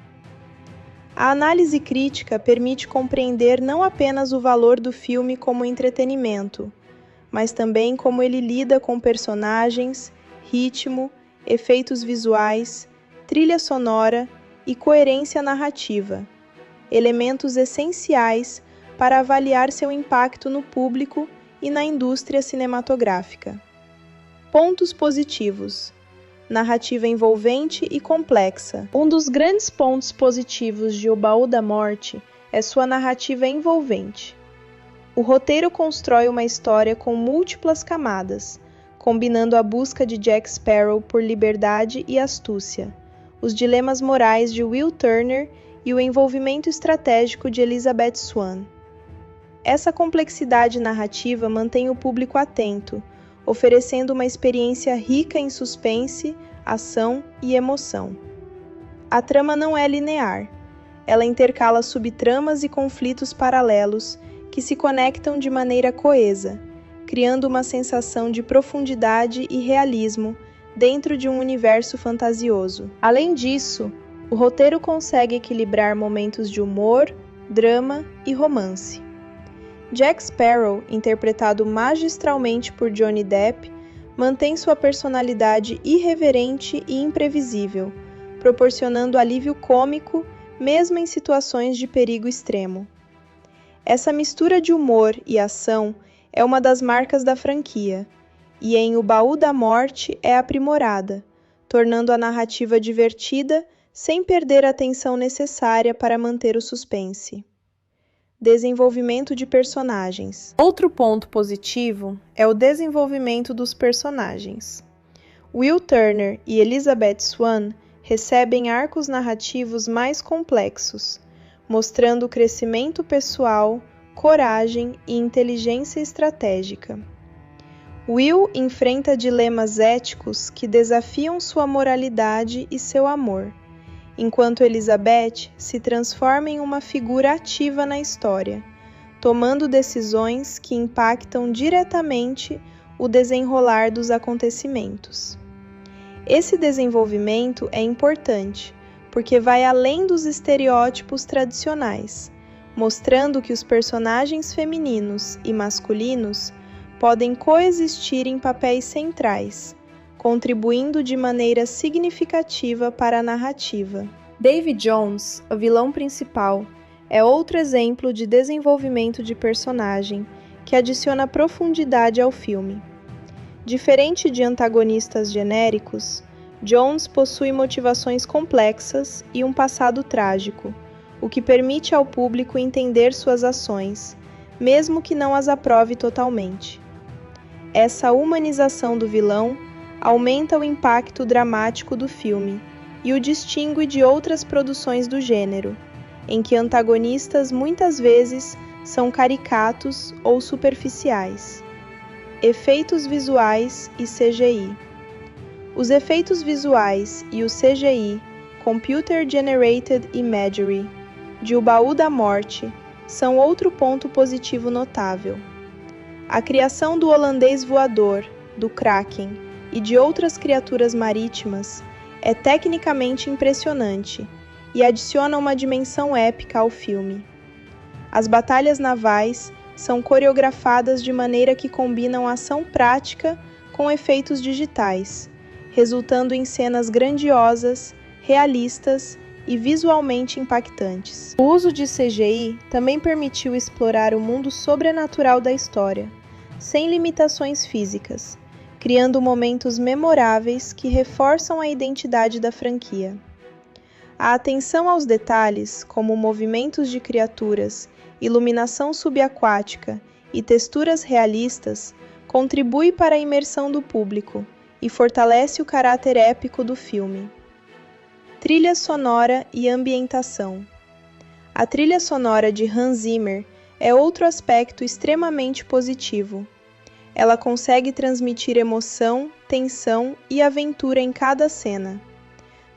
A análise crítica permite compreender não apenas o valor do filme como entretenimento, mas também como ele lida com personagens, ritmo, efeitos visuais, trilha sonora e coerência narrativa, elementos essenciais para avaliar seu impacto no público e na indústria cinematográfica. Pontos positivos: narrativa envolvente e complexa. Um dos grandes pontos positivos de O Baú da Morte é sua narrativa envolvente. O roteiro constrói uma história com múltiplas camadas, combinando a busca de Jack Sparrow por liberdade e astúcia, os dilemas morais de Will Turner e o envolvimento estratégico de Elizabeth Swann. Essa complexidade narrativa mantém o público atento, oferecendo uma experiência rica em suspense, ação e emoção. A trama não é linear. Ela intercala subtramas e conflitos paralelos que se conectam de maneira coesa, criando uma sensação de profundidade e realismo dentro de um universo fantasioso. Além disso, o roteiro consegue equilibrar momentos de humor, drama e romance. Jack Sparrow, interpretado magistralmente por Johnny Depp, mantém sua personalidade irreverente e imprevisível, proporcionando alívio cômico mesmo em situações de perigo extremo. Essa mistura de humor e ação é uma das marcas da franquia, e em O Baú da Morte é aprimorada, tornando a narrativa divertida sem perder a atenção necessária para manter o suspense. Desenvolvimento de personagens. Outro ponto positivo é o desenvolvimento dos personagens. Will Turner e Elizabeth Swann recebem arcos narrativos mais complexos, mostrando crescimento pessoal, coragem e inteligência estratégica. Will enfrenta dilemas éticos que desafiam sua moralidade e seu amor, enquanto Elizabeth se transforma em uma figura ativa na história, tomando decisões que impactam diretamente o desenrolar dos acontecimentos. Esse desenvolvimento é importante, porque vai além dos estereótipos tradicionais, mostrando que os personagens femininos e masculinos podem coexistir em papéis centrais, contribuindo de maneira significativa para a narrativa. Davy Jones, o vilão principal, é outro exemplo de desenvolvimento de personagem que adiciona profundidade ao filme. Diferente de antagonistas genéricos, Jones possui motivações complexas e um passado trágico, o que permite ao público entender suas ações, mesmo que não as aprove totalmente. Essa humanização do vilão aumenta o impacto dramático do filme e o distingue de outras produções do gênero, em que antagonistas muitas vezes são caricatos ou superficiais. Efeitos visuais e CGI. Os efeitos visuais e o CGI, Computer Generated Imagery, de O Baú da Morte, são outro ponto positivo notável. A criação do holandês voador, do Kraken e de outras criaturas marítimas é tecnicamente impressionante e adiciona uma dimensão épica ao filme. As batalhas navais são coreografadas de maneira que combinam ação prática com efeitos digitais, resultando em cenas grandiosas, realistas e visualmente impactantes. O uso de CGI também permitiu explorar o mundo sobrenatural da história, sem limitações físicas, criando momentos memoráveis que reforçam a identidade da franquia. A atenção aos detalhes, como movimentos de criaturas, iluminação subaquática e texturas realistas, contribui para a imersão do público e fortalece o caráter épico do filme. Trilha sonora e ambientação. A trilha sonora de Hans Zimmer é outro aspecto extremamente positivo. Ela consegue transmitir emoção, tensão e aventura em cada cena.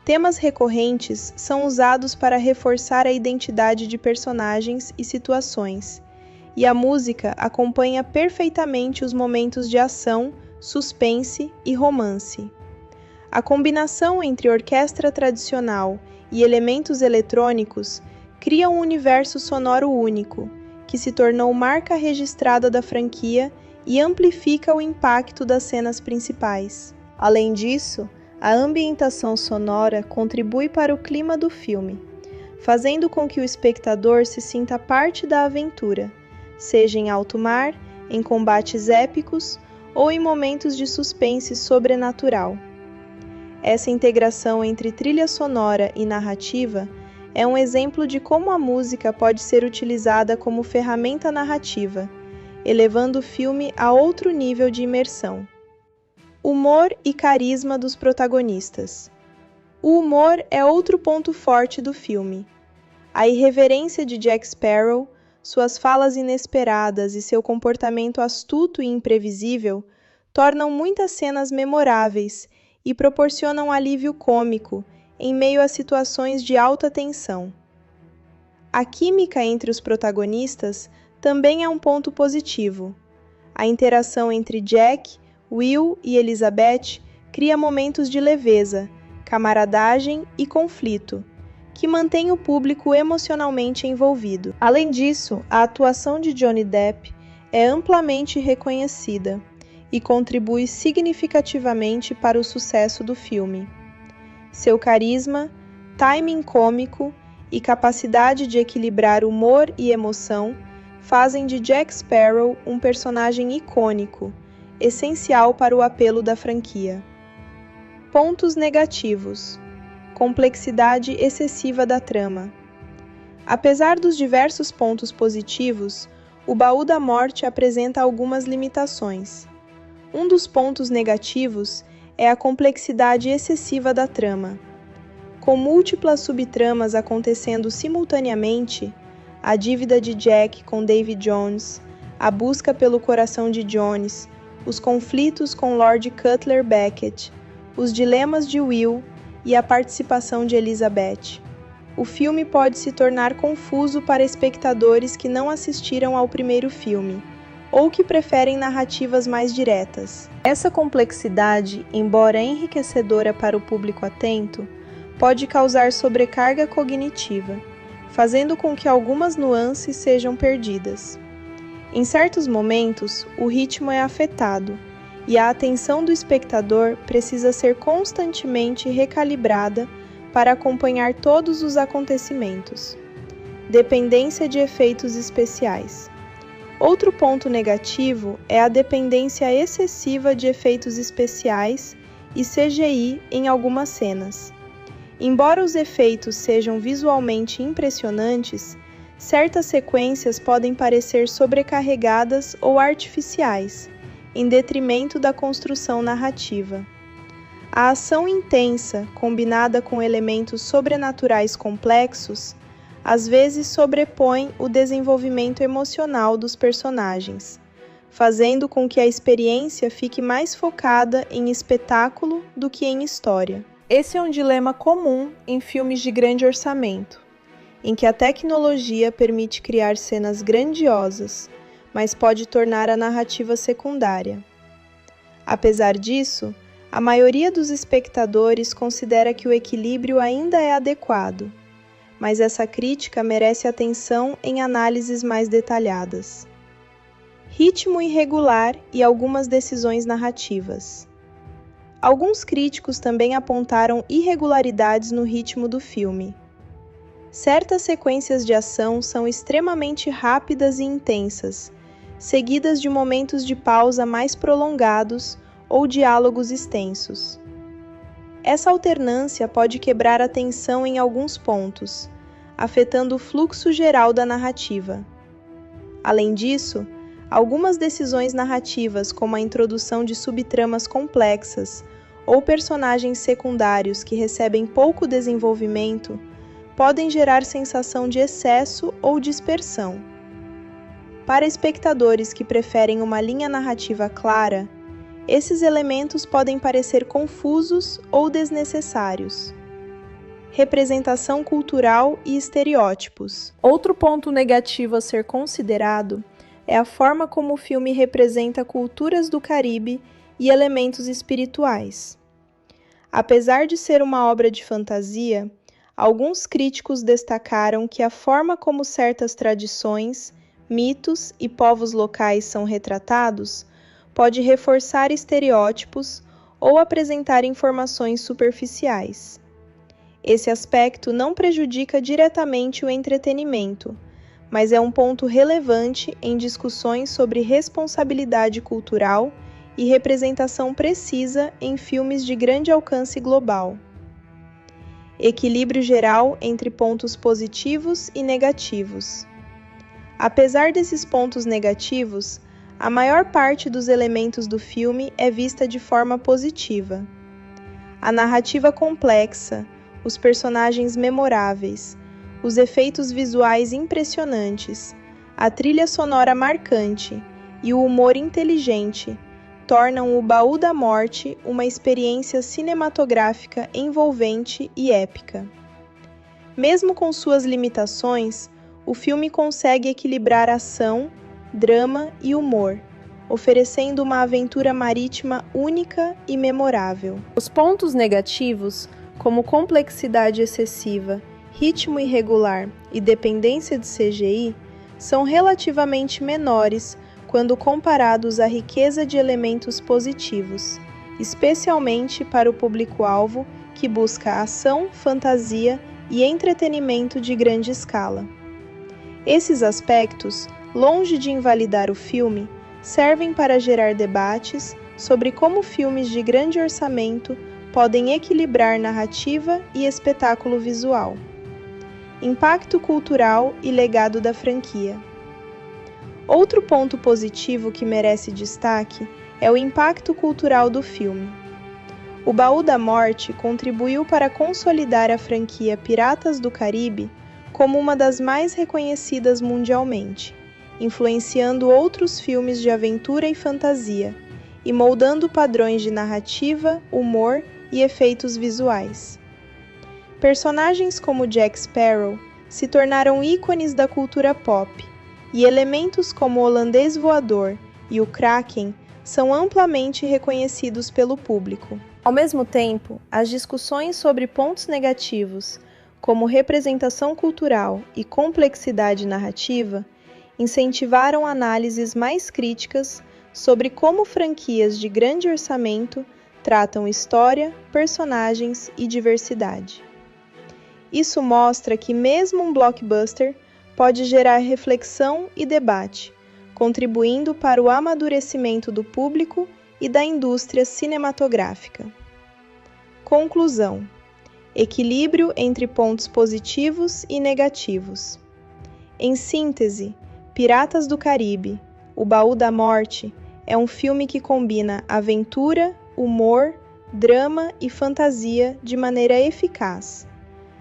Temas recorrentes são usados para reforçar a identidade de personagens e situações, e a música acompanha perfeitamente os momentos de ação, suspense e romance. A combinação entre orquestra tradicional e elementos eletrônicos cria um universo sonoro único, que se tornou marca registrada da franquia e amplifica o impacto das cenas principais. Além disso, a ambientação sonora contribui para o clima do filme, fazendo com que o espectador se sinta parte da aventura, seja em alto mar, em combates épicos ou em momentos de suspense sobrenatural. Essa integração entre trilha sonora e narrativa é um exemplo de como a música pode ser utilizada como ferramenta narrativa, elevando o filme a outro nível de imersão. Humor e carisma dos protagonistas. O humor é outro ponto forte do filme. A irreverência de Jack Sparrow, suas falas inesperadas e seu comportamento astuto e imprevisível tornam muitas cenas memoráveis e proporcionam alívio cômico em meio a situações de alta tensão. A química entre os protagonistas também é um ponto positivo. A interação entre Jack, Will e Elizabeth cria momentos de leveza, camaradagem e conflito, que mantém o público emocionalmente envolvido. Além disso, a atuação de Johnny Depp é amplamente reconhecida e contribui significativamente para o sucesso do filme. Seu carisma, timing cômico e capacidade de equilibrar humor e emoção fazem de Jack Sparrow um personagem icônico, essencial para o apelo da franquia. Pontos negativos: complexidade excessiva da trama. Apesar dos diversos pontos positivos, O Baú da Morte apresenta algumas limitações. Um dos pontos negativos é a complexidade excessiva da trama. Com múltiplas subtramas acontecendo simultaneamente, a dívida de Jack com Davy Jones, a busca pelo coração de Jones, os conflitos com Lord Cutler Beckett, os dilemas de Will e a participação de Elizabeth. O filme pode se tornar confuso para espectadores que não assistiram ao primeiro filme, ou que preferem narrativas mais diretas. Essa complexidade, embora enriquecedora para o público atento, pode causar sobrecarga cognitiva, fazendo com que algumas nuances sejam perdidas. Em certos momentos, o ritmo é afetado, e a atenção do espectador precisa ser constantemente recalibrada para acompanhar todos os acontecimentos. Dependência de efeitos especiais. Outro ponto negativo é a dependência excessiva de efeitos especiais e CGI em algumas cenas. Embora os efeitos sejam visualmente impressionantes, certas sequências podem parecer sobrecarregadas ou artificiais, em detrimento da construção narrativa. A ação intensa, combinada com elementos sobrenaturais complexos, às vezes sobrepõe o desenvolvimento emocional dos personagens, fazendo com que a experiência fique mais focada em espetáculo do que em história. Esse é um dilema comum em filmes de grande orçamento, em que a tecnologia permite criar cenas grandiosas, mas pode tornar a narrativa secundária. Apesar disso, a maioria dos espectadores considera que o equilíbrio ainda é adequado, mas essa crítica merece atenção em análises mais detalhadas. Ritmo irregular e algumas decisões narrativas. Alguns críticos também apontaram irregularidades no ritmo do filme. Certas sequências de ação são extremamente rápidas e intensas, seguidas de momentos de pausa mais prolongados ou diálogos extensos. Essa alternância pode quebrar a tensão em alguns pontos, afetando o fluxo geral da narrativa. Além disso, algumas decisões narrativas, como a introdução de subtramas complexas ou personagens secundários que recebem pouco desenvolvimento, podem gerar sensação de excesso ou dispersão. Para espectadores que preferem uma linha narrativa clara, esses elementos podem parecer confusos ou desnecessários. Representação cultural e estereótipos. Outro ponto negativo a ser considerado é a forma como o filme representa culturas do Caribe e elementos espirituais. Apesar de ser uma obra de fantasia, alguns críticos destacaram que a forma como certas tradições, mitos e povos locais são retratados pode reforçar estereótipos ou apresentar informações superficiais. Esse aspecto não prejudica diretamente o entretenimento, mas é um ponto relevante em discussões sobre responsabilidade cultural e representação precisa em filmes de grande alcance global. Equilíbrio geral entre pontos positivos e negativos. Apesar desses pontos negativos, a maior parte dos elementos do filme é vista de forma positiva. A narrativa complexa, os personagens memoráveis, os efeitos visuais impressionantes, a trilha sonora marcante e o humor inteligente tornam O Baú da Morte uma experiência cinematográfica envolvente e épica. Mesmo com suas limitações, o filme consegue equilibrar ação, drama e humor, oferecendo uma aventura marítima única e memorável. Os pontos negativos, como complexidade excessiva, ritmo irregular e dependência de CGI, são relativamente menores quando comparados à riqueza de elementos positivos, especialmente para o público-alvo que busca ação, fantasia e entretenimento de grande escala. Esses aspectos, longe de invalidar o filme, servem para gerar debates sobre como filmes de grande orçamento podem equilibrar narrativa e espetáculo visual. Impacto cultural e legado da franquia. Outro ponto positivo que merece destaque é o impacto cultural do filme. O Baú da Morte contribuiu para consolidar a franquia Piratas do Caribe como uma das mais reconhecidas mundialmente, influenciando outros filmes de aventura e fantasia, e moldando padrões de narrativa, humor e efeitos visuais. Personagens como Jack Sparrow se tornaram ícones da cultura pop, e elementos como o holandês voador e o Kraken são amplamente reconhecidos pelo público. Ao mesmo tempo, as discussões sobre pontos negativos, como representação cultural e complexidade narrativa, incentivaram análises mais críticas sobre como franquias de grande orçamento tratam história, personagens e diversidade. Isso mostra que mesmo um blockbuster pode gerar reflexão e debate, contribuindo para o amadurecimento do público e da indústria cinematográfica. Conclusão: equilíbrio entre pontos positivos e negativos. Em síntese, Piratas do Caribe, O Baú da Morte é um filme que combina aventura, humor, drama e fantasia de maneira eficaz.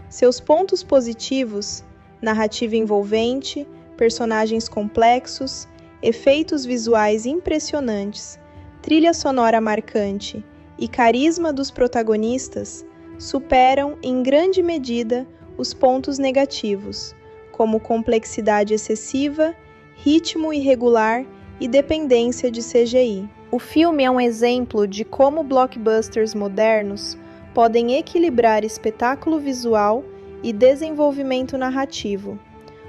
Seus pontos positivos, narrativa envolvente, personagens complexos, efeitos visuais impressionantes, trilha sonora marcante e carisma dos protagonistas, superam em grande medida os pontos negativos, como complexidade excessiva, ritmo irregular e dependência de CGI. O filme é um exemplo de como blockbusters modernos podem equilibrar espetáculo visual e desenvolvimento narrativo,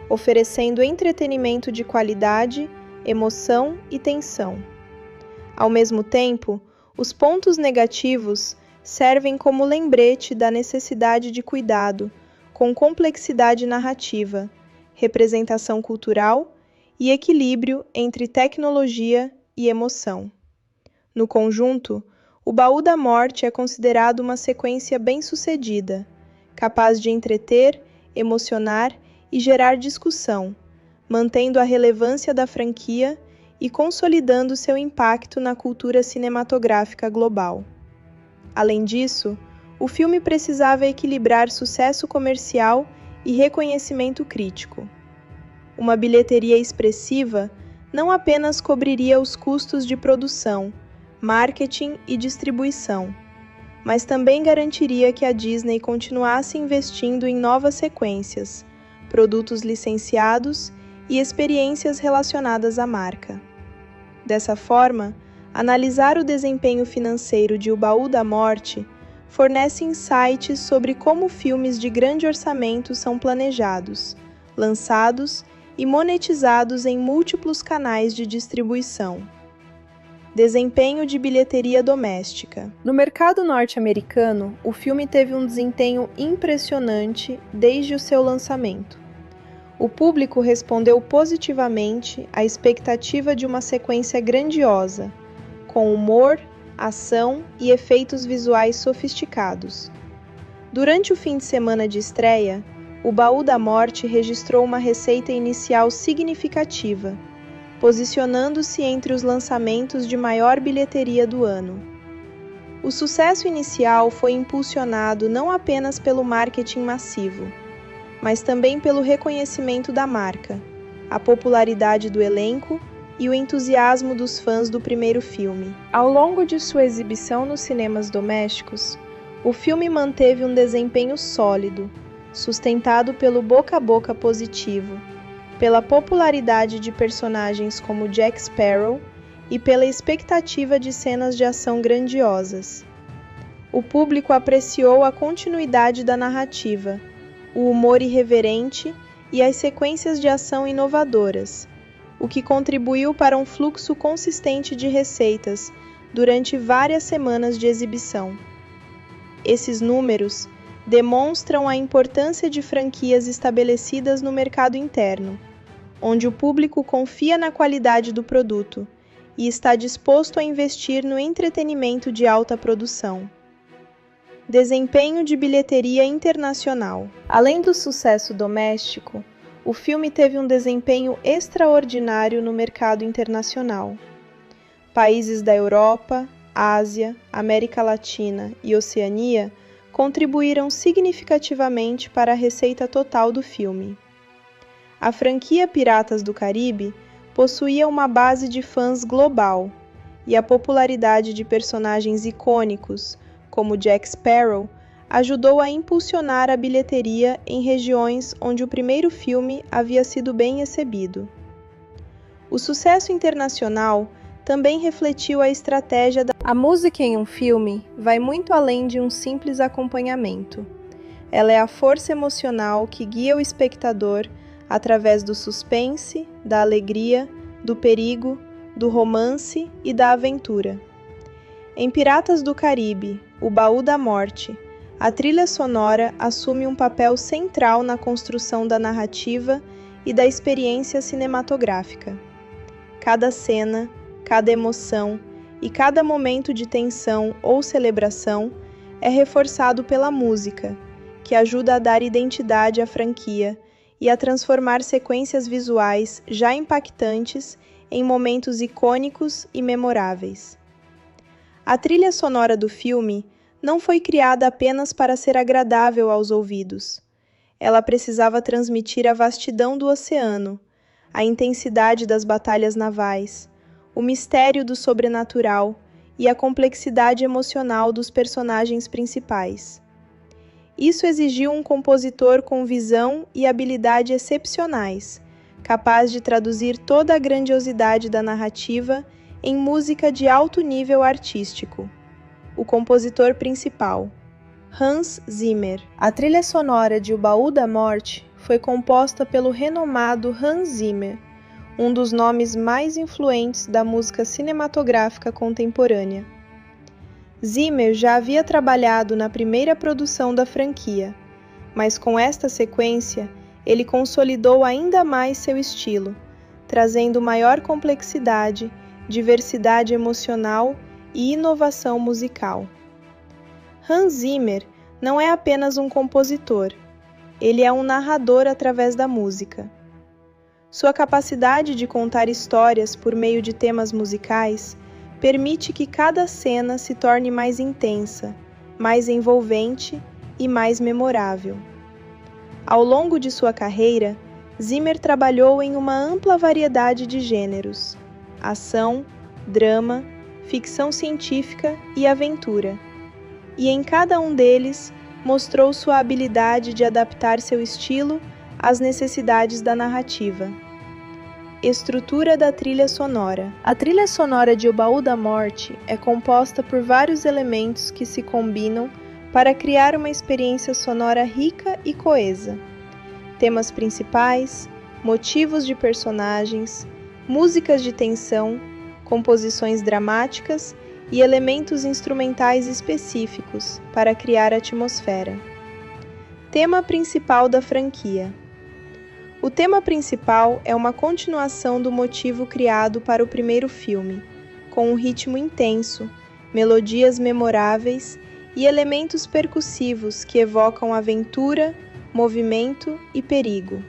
oferecendo entretenimento de qualidade, emoção e tensão. Ao mesmo tempo, os pontos negativos servem como lembrete da necessidade de cuidado com complexidade narrativa, representação cultural e equilíbrio entre tecnologia e emoção. No conjunto, O Baú da Morte é considerado uma sequência bem-sucedida, capaz de entreter, emocionar e gerar discussão, mantendo a relevância da franquia e consolidando seu impacto na cultura cinematográfica global. Além disso, o filme precisava equilibrar sucesso comercial e reconhecimento crítico. Uma bilheteria expressiva não apenas cobriria os custos de produção, marketing e distribuição, mas também garantiria que a Disney continuasse investindo em novas sequências, produtos licenciados e experiências relacionadas à marca. Dessa forma, analisar o desempenho financeiro de O Baú da Morte fornece insights sobre como filmes de grande orçamento são planejados, lançados e monetizados em múltiplos canais de distribuição. Desempenho de bilheteria doméstica. No mercado norte-americano, o filme teve um desempenho impressionante desde o seu lançamento. O público respondeu positivamente à expectativa de uma sequência grandiosa, com humor, ação e efeitos visuais sofisticados. Durante o fim de semana de estreia, O Baú da Morte registrou uma receita inicial significativa, posicionando-se entre os lançamentos de maior bilheteria do ano. O sucesso inicial foi impulsionado não apenas pelo marketing massivo, mas também pelo reconhecimento da marca, a popularidade do elenco e o entusiasmo dos fãs do primeiro filme. Ao longo de sua exibição nos cinemas domésticos, o filme manteve um desempenho sólido, sustentado pelo boca a boca positivo, pela popularidade de personagens como Jack Sparrow e pela expectativa de cenas de ação grandiosas. O público apreciou a continuidade da narrativa, o humor irreverente e as sequências de ação inovadoras, o que contribuiu para um fluxo consistente de receitas durante várias semanas de exibição. Esses números demonstram a importância de franquias estabelecidas no mercado interno, onde o público confia na qualidade do produto e está disposto a investir no entretenimento de alta produção. Desempenho de bilheteria internacional. Além do sucesso doméstico, o filme teve um desempenho extraordinário no mercado internacional. Países da Europa, Ásia, América Latina e Oceania contribuíram significativamente para a receita total do filme. A franquia Piratas do Caribe possuía uma base de fãs global, e a popularidade de personagens icônicos, como Jack Sparrow, ajudou a impulsionar a bilheteria em regiões onde o primeiro filme havia sido bem recebido. O sucesso internacional também refletiu a estratégia da... A música em um filme vai muito além de um simples acompanhamento. Ela é a força emocional que guia o espectador através do suspense, da alegria, do perigo, do romance e da aventura. Em Piratas do Caribe, O Baú da Morte, a trilha sonora assume um papel central na construção da narrativa e da experiência cinematográfica. Cada cena, cada emoção e cada momento de tensão ou celebração é reforçado pela música, que ajuda a dar identidade à franquia e a transformar sequências visuais já impactantes em momentos icônicos e memoráveis. A trilha sonora do filme não foi criada apenas para ser agradável aos ouvidos. Ela precisava transmitir a vastidão do oceano, a intensidade das batalhas navais, o mistério do sobrenatural e a complexidade emocional dos personagens principais. Isso exigiu um compositor com visão e habilidade excepcionais, capaz de traduzir toda a grandiosidade da narrativa em música de alto nível artístico. O compositor principal, Hans Zimmer. A trilha sonora de O Baú da Morte foi composta pelo renomado Hans Zimmer, um dos nomes mais influentes da música cinematográfica contemporânea. Zimmer já havia trabalhado na primeira produção da franquia, mas com esta sequência, ele consolidou ainda mais seu estilo, trazendo maior complexidade, diversidade emocional e inovação musical. Hans Zimmer não é apenas um compositor, ele é um narrador através da música. Sua capacidade de contar histórias por meio de temas musicais permite que cada cena se torne mais intensa, mais envolvente e mais memorável. Ao longo de sua carreira, Zimmer trabalhou em uma ampla variedade de gêneros: ação, drama, ficção científica e aventura. E em cada um deles, mostrou sua habilidade de adaptar seu estilo às necessidades da narrativa. Estrutura da trilha sonora. A trilha sonora de O Baú da Morte é composta por vários elementos que se combinam para criar uma experiência sonora rica e coesa. Temas principais, motivos de personagens, músicas de tensão, composições dramáticas e elementos instrumentais específicos para criar atmosfera. Tema principal da franquia. O tema principal é uma continuação do motivo criado para o primeiro filme, com um ritmo intenso, melodias memoráveis e elementos percussivos que evocam aventura, movimento e perigo.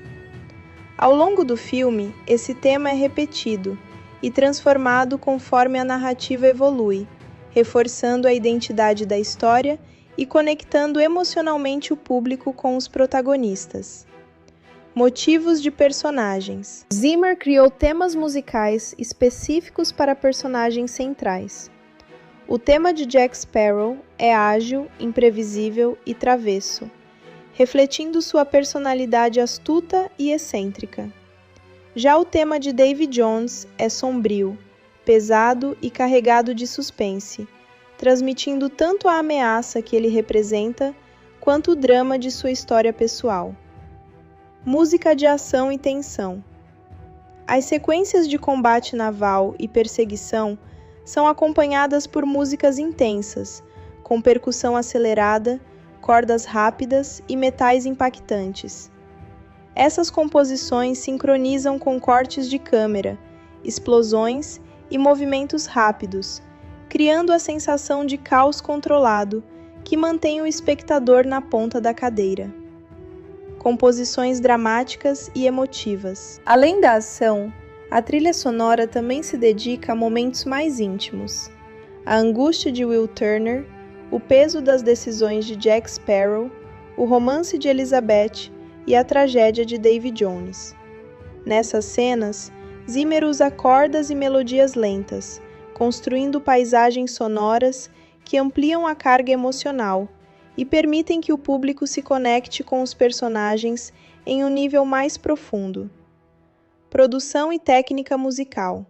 Ao longo do filme, esse tema é repetido e transformado conforme a narrativa evolui, reforçando a identidade da história e conectando emocionalmente o público com os protagonistas. Motivos de personagens. Zimmer criou temas musicais específicos para personagens centrais. O tema de Jack Sparrow é ágil, imprevisível e travesso, refletindo sua personalidade astuta e excêntrica. Já o tema de Davy Jones é sombrio, pesado e carregado de suspense, transmitindo tanto a ameaça que ele representa, quanto o drama de sua história pessoal. Música de ação e tensão. As sequências de combate naval e perseguição são acompanhadas por músicas intensas, com percussão acelerada, cordas rápidas e metais impactantes. Essas composições sincronizam com cortes de câmera, explosões e movimentos rápidos, criando a sensação de caos controlado que mantém o espectador na ponta da cadeira. Composições dramáticas e emotivas. Além da ação, a trilha sonora também se dedica a momentos mais íntimos. A angústia de Will Turner, o peso das decisões de Jack Sparrow, o romance de Elizabeth e a tragédia de Davy Jones. Nessas cenas, Zimmer usa cordas e melodias lentas, construindo paisagens sonoras que ampliam a carga emocional e permitem que o público se conecte com os personagens em um nível mais profundo. Produção e técnica musical.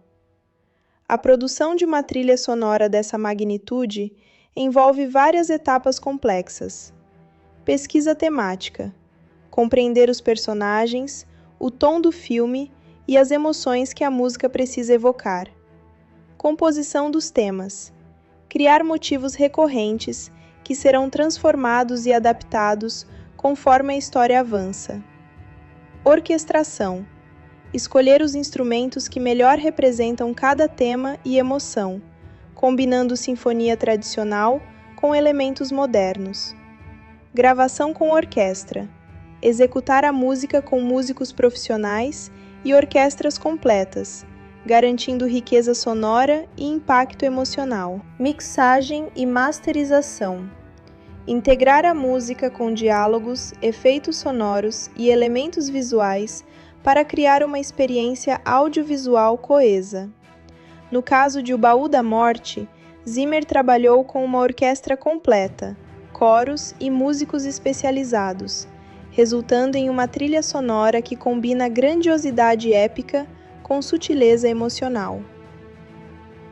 A produção de uma trilha sonora dessa magnitude envolve várias etapas complexas. Pesquisa temática. Compreender os personagens, o tom do filme e as emoções que a música precisa evocar. Composição dos temas. Criar motivos recorrentes que serão transformados e adaptados conforme a história avança. Orquestração. Escolher os instrumentos que melhor representam cada tema e emoção, combinando sinfonia tradicional com elementos modernos. Gravação com orquestra. Executar a música com músicos profissionais e orquestras completas, garantindo riqueza sonora e impacto emocional. Mixagem e masterização. Integrar a música com diálogos, efeitos sonoros e elementos visuais para criar uma experiência audiovisual coesa. No caso de O Baú da Morte, Zimmer trabalhou com uma orquestra completa, coros e músicos especializados, resultando em uma trilha sonora que combina grandiosidade épica com sutileza emocional.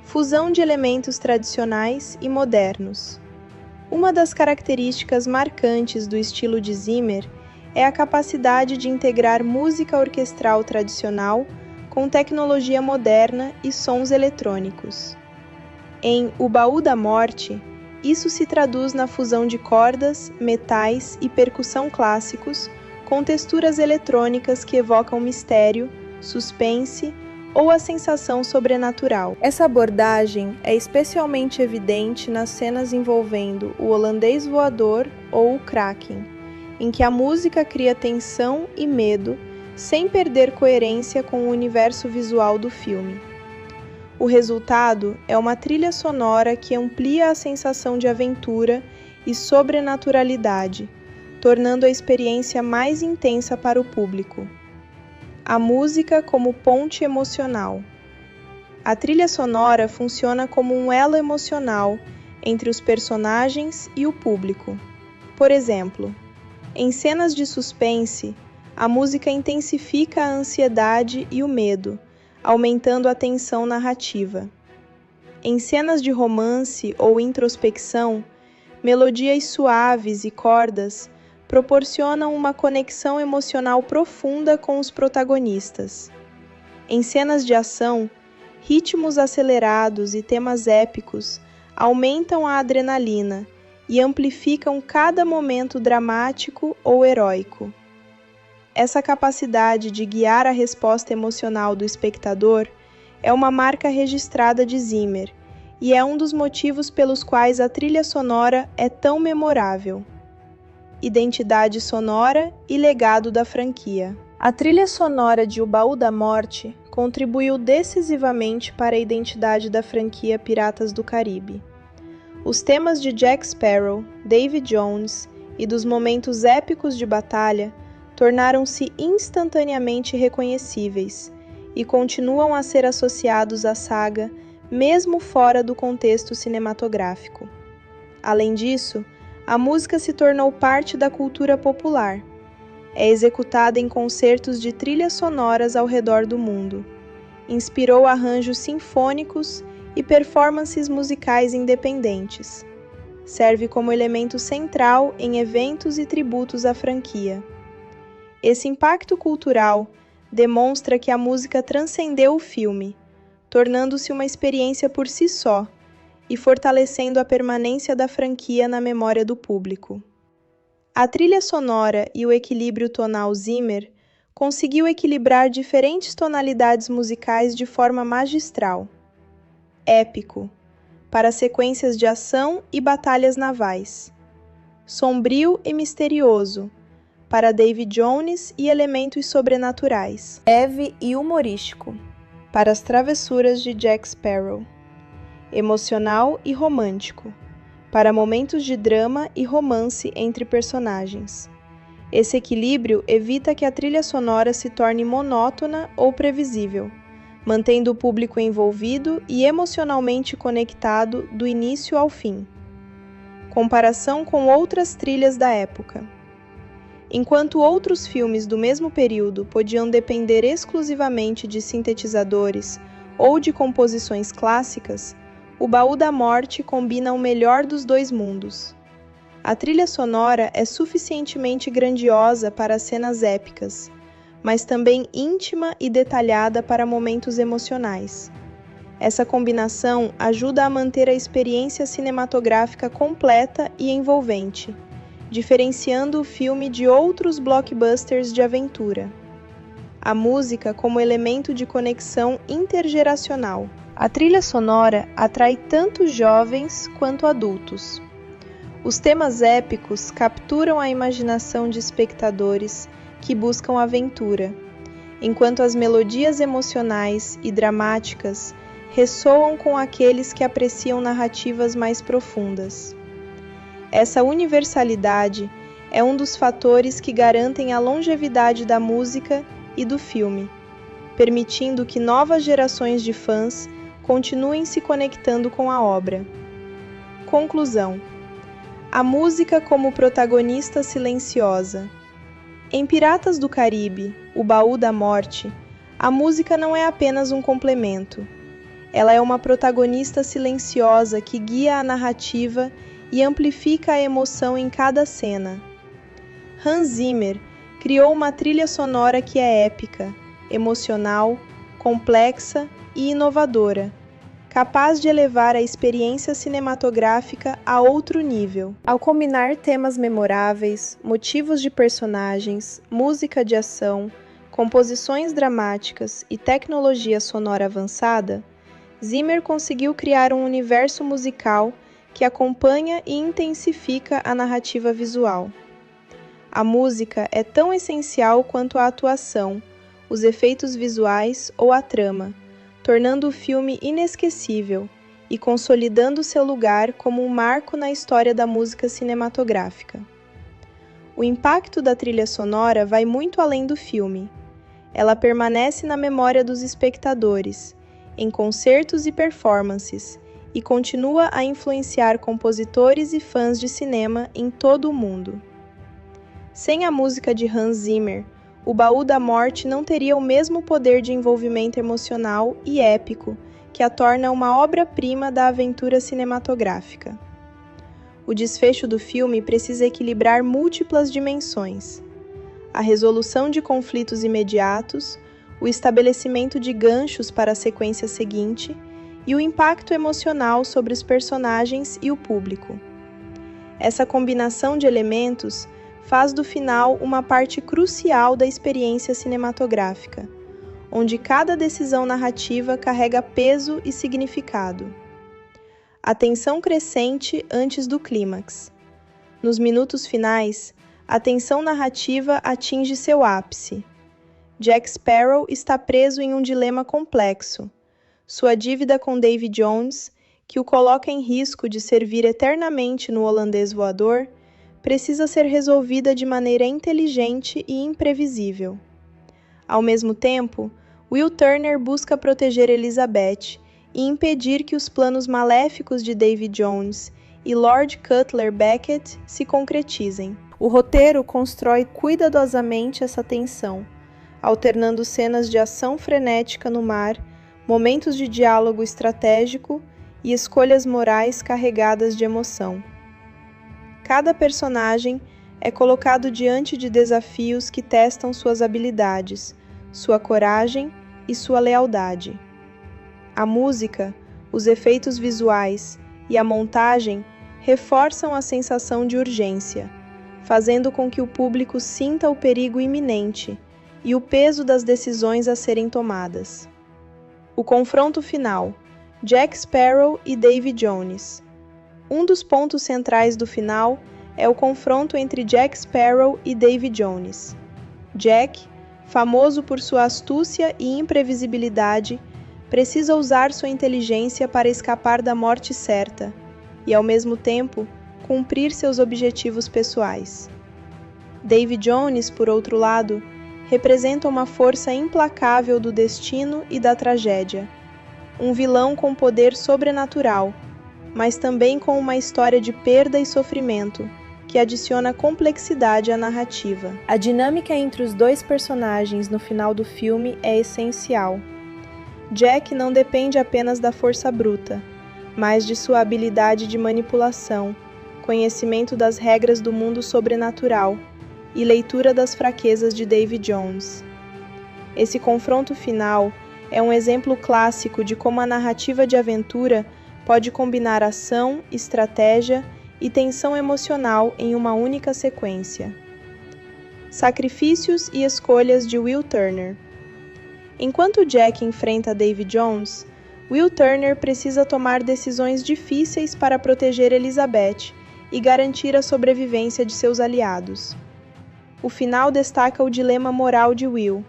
Fusão de elementos tradicionais e modernos. Uma das características marcantes do estilo de Zimmer é a capacidade de integrar música orquestral tradicional com tecnologia moderna e sons eletrônicos. Em O Baú da Morte, isso se traduz na fusão de cordas, metais e percussão clássicos com texturas eletrônicas que evocam mistério, suspense ou a sensação sobrenatural. Essa abordagem é especialmente evidente nas cenas envolvendo o holandês voador ou o Kraken, em que a música cria tensão e medo sem perder coerência com o universo visual do filme. O resultado é uma trilha sonora que amplia a sensação de aventura e sobrenaturalidade, tornando a experiência mais intensa para o público. A música como ponte emocional. A trilha sonora funciona como um elo emocional entre os personagens e o público. Por exemplo, em cenas de suspense, a música intensifica a ansiedade e o medo, aumentando a tensão narrativa. Em cenas de romance ou introspecção, melodias suaves e cordas proporcionam uma conexão emocional profunda com os protagonistas. Em cenas de ação, ritmos acelerados e temas épicos aumentam a adrenalina e amplificam cada momento dramático ou heróico. Essa capacidade de guiar a resposta emocional do espectador é uma marca registrada de Zimmer e é um dos motivos pelos quais a trilha sonora é tão memorável. Identidade sonora e legado da franquia. A trilha sonora de O Baú da Morte contribuiu decisivamente para a identidade da franquia Piratas do Caribe. Os temas de Jack Sparrow, Davy Jones e dos momentos épicos de batalha tornaram-se instantaneamente reconhecíveis e continuam a ser associados à saga mesmo fora do contexto cinematográfico. Além disso, a música se tornou parte da cultura popular. É executada em concertos de trilhas sonoras ao redor do mundo. inspirou arranjos sinfônicos e performances musicais independentes. Serve como elemento central em eventos e tributos à franquia. Esse impacto cultural demonstra que a música transcendeu o filme, tornando-se uma experiência por si só e fortalecendo a permanência da franquia na memória do público. A trilha sonora e o equilíbrio tonal Zimmer conseguiu equilibrar diferentes tonalidades musicais de forma magistral. Épico, para sequências de ação e batalhas navais. Sombrio e misterioso, para David Jones e elementos sobrenaturais. Leve e humorístico, para as travessuras de Jack Sparrow. Emocional e romântico, para momentos de drama e romance entre personagens. Esse equilíbrio evita que a trilha sonora se torne monótona ou previsível, mantendo o público envolvido e emocionalmente conectado do início ao fim. Comparação com outras trilhas da época. Enquanto outros filmes do mesmo período podiam depender exclusivamente de sintetizadores ou de composições clássicas, O Baú da Morte combina o melhor dos dois mundos. A trilha sonora é suficientemente grandiosa para cenas épicas, mas também íntima e detalhada para momentos emocionais. Essa combinação ajuda a manter a experiência cinematográfica completa e envolvente, diferenciando o filme de outros blockbusters de aventura. A música como elemento de conexão intergeracional. A trilha sonora atrai tanto jovens quanto adultos. Os temas épicos capturam a imaginação de espectadores que buscam aventura, enquanto as melodias emocionais e dramáticas ressoam com aqueles que apreciam narrativas mais profundas. Essa universalidade é um dos fatores que garantem a longevidade da música e do filme, permitindo que novas gerações de fãs continuem se conectando com a obra. Conclusão: a música como protagonista silenciosa. Em Piratas do Caribe, O Baú da Morte, a música não é apenas um complemento. Ela é uma protagonista silenciosa que guia a narrativa e amplifica a emoção em cada cena. Hans Zimmer criou uma trilha sonora que é épica, emocional, complexa e inovadora, capaz de elevar a experiência cinematográfica a outro nível. Ao combinar temas memoráveis, motivos de personagens, música de ação, composições dramáticas e tecnologia sonora avançada, Zimmer conseguiu criar um universo musical que acompanha e intensifica a narrativa visual. A música é tão essencial quanto a atuação, os efeitos visuais ou a trama, tornando o filme inesquecível e consolidando seu lugar como um marco na história da música cinematográfica. O impacto da trilha sonora vai muito além do filme. Ela permanece na memória dos espectadores, em concertos e performances, e continua a influenciar compositores e fãs de cinema em todo o mundo. Sem a música de Hans Zimmer, O Baú da Morte não teria o mesmo poder de envolvimento emocional e épico que a torna uma obra-prima da aventura cinematográfica. O desfecho do filme precisa equilibrar múltiplas dimensões: a resolução de conflitos imediatos, o estabelecimento de ganchos para a sequência seguinte e o impacto emocional sobre os personagens e o público. Essa combinação de elementos faz do final uma parte crucial da experiência cinematográfica, onde cada decisão narrativa carrega peso e significado. A tensão crescente antes do clímax. Nos minutos finais, a tensão narrativa atinge seu ápice. Jack Sparrow está preso em um dilema complexo. Sua dívida com Davy Jones, que o coloca em risco de servir eternamente no holandês voador, precisa ser resolvida de maneira inteligente e imprevisível. Ao mesmo tempo, Will Turner busca proteger Elizabeth e impedir que os planos maléficos de Davy Jones e Lord Cutler Beckett se concretizem. O roteiro constrói cuidadosamente essa tensão, alternando cenas de ação frenética no mar momentos de diálogo estratégico e escolhas morais carregadas de emoção. Cada personagem é colocado diante de desafios que testam suas habilidades, sua coragem e sua lealdade. A música, os efeitos visuais e a montagem reforçam a sensação de urgência, fazendo com que o público sinta o perigo iminente e o peso das decisões a serem tomadas. O confronto final, Jack Sparrow e Davy Jones. Um dos pontos centrais do final é o confronto entre Jack Sparrow e Davy Jones. Jack, famoso por sua astúcia e imprevisibilidade, precisa usar sua inteligência para escapar da morte certa e, ao mesmo tempo, cumprir seus objetivos pessoais. Davy Jones, por outro lado, representa uma força implacável do destino e da tragédia, um vilão com poder sobrenatural, mas também com uma história de perda e sofrimento, que adiciona complexidade à narrativa. A dinâmica entre os dois personagens no final do filme é essencial. Jack não depende apenas da força bruta, mas de sua habilidade de manipulação, conhecimento das regras do mundo sobrenatural e leitura das fraquezas de Davy Jones. Esse confronto final é um exemplo clássico de como a narrativa de aventura pode combinar ação, estratégia e tensão emocional em uma única sequência. Sacrifícios e escolhas de Will Turner. Enquanto Jack enfrenta Davy Jones, Will Turner precisa tomar decisões difíceis para proteger Elizabeth e garantir a sobrevivência de seus aliados. O final destaca o dilema moral de Will: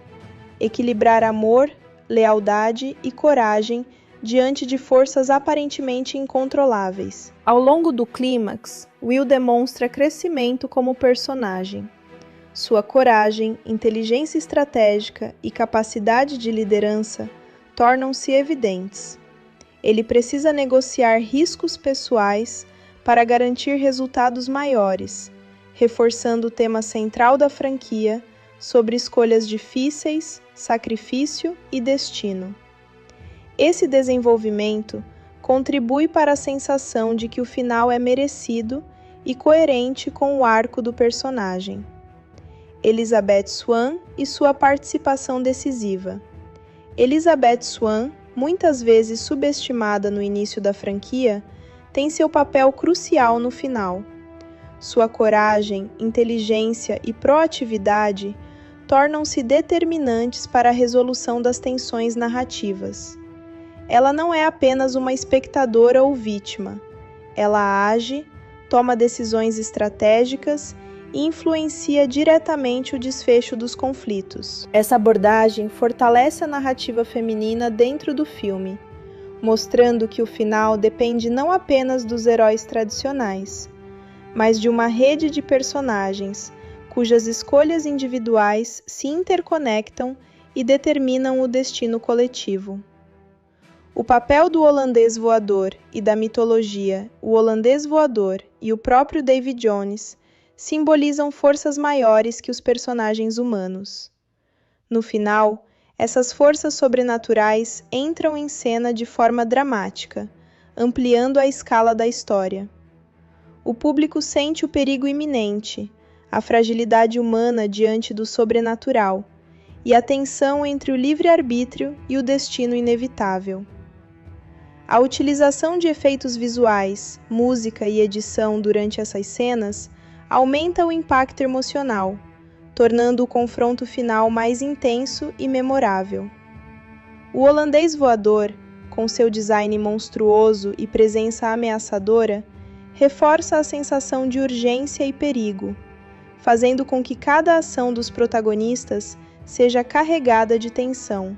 equilibrar amor, lealdade e coragem diante de forças aparentemente incontroláveis. Ao longo do clímax, Will demonstra crescimento como personagem. Sua coragem, inteligência estratégica e capacidade de liderança tornam-se evidentes. Ele precisa negociar riscos pessoais para garantir resultados maiores, reforçando o tema central da franquia sobre escolhas difíceis, sacrifício e destino. Esse desenvolvimento contribui para a sensação de que o final é merecido e coerente com o arco do personagem. Elizabeth Swann e sua participação decisiva. Elizabeth Swann, muitas vezes subestimada no início da franquia, tem seu papel crucial no final. Sua coragem, inteligência e proatividade tornam-se determinantes para a resolução das tensões narrativas. Ela não é apenas uma espectadora ou vítima. Ela age, toma decisões estratégicas e influencia diretamente o desfecho dos conflitos. Essa abordagem fortalece a narrativa feminina dentro do filme, mostrando que o final depende não apenas dos heróis tradicionais, mas de uma rede de personagens cujas escolhas individuais se interconectam e determinam o destino coletivo. O papel do holandês voador e da mitologia, o holandês voador e o próprio Davy Jones simbolizam forças maiores que os personagens humanos. No final, essas forças sobrenaturais entram em cena de forma dramática, ampliando a escala da história. O público sente o perigo iminente, a fragilidade humana diante do sobrenatural e a tensão entre o livre-arbítrio e o destino inevitável. A utilização de efeitos visuais, música e edição durante essas cenas aumenta o impacto emocional, tornando o confronto final mais intenso e memorável. O holandês voador, com seu design monstruoso e presença ameaçadora, reforça a sensação de urgência e perigo, fazendo com que cada ação dos protagonistas seja carregada de tensão.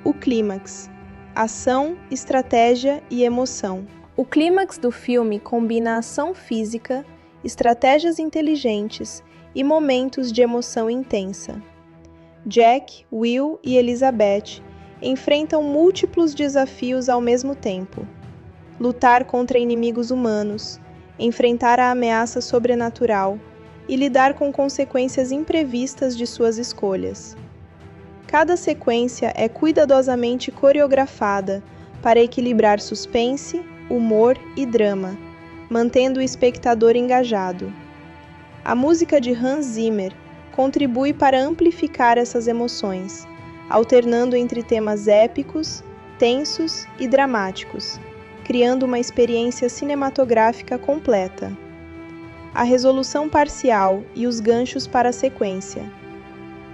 O clímax: ação, estratégia e emoção. O clímax do filme combina ação física, estratégias inteligentes e momentos de emoção intensa. Jack, Will e Elizabeth enfrentam múltiplos desafios ao mesmo tempo: lutar contra inimigos humanos, enfrentar a ameaça sobrenatural e lidar com consequências imprevistas de suas escolhas. Cada sequência é cuidadosamente coreografada para equilibrar suspense, humor e drama, mantendo o espectador engajado. A música de Hans Zimmer contribui para amplificar essas emoções, alternando entre temas épicos, tensos e dramáticos, criando uma experiência cinematográfica completa. A resolução parcial e os ganchos para a sequência.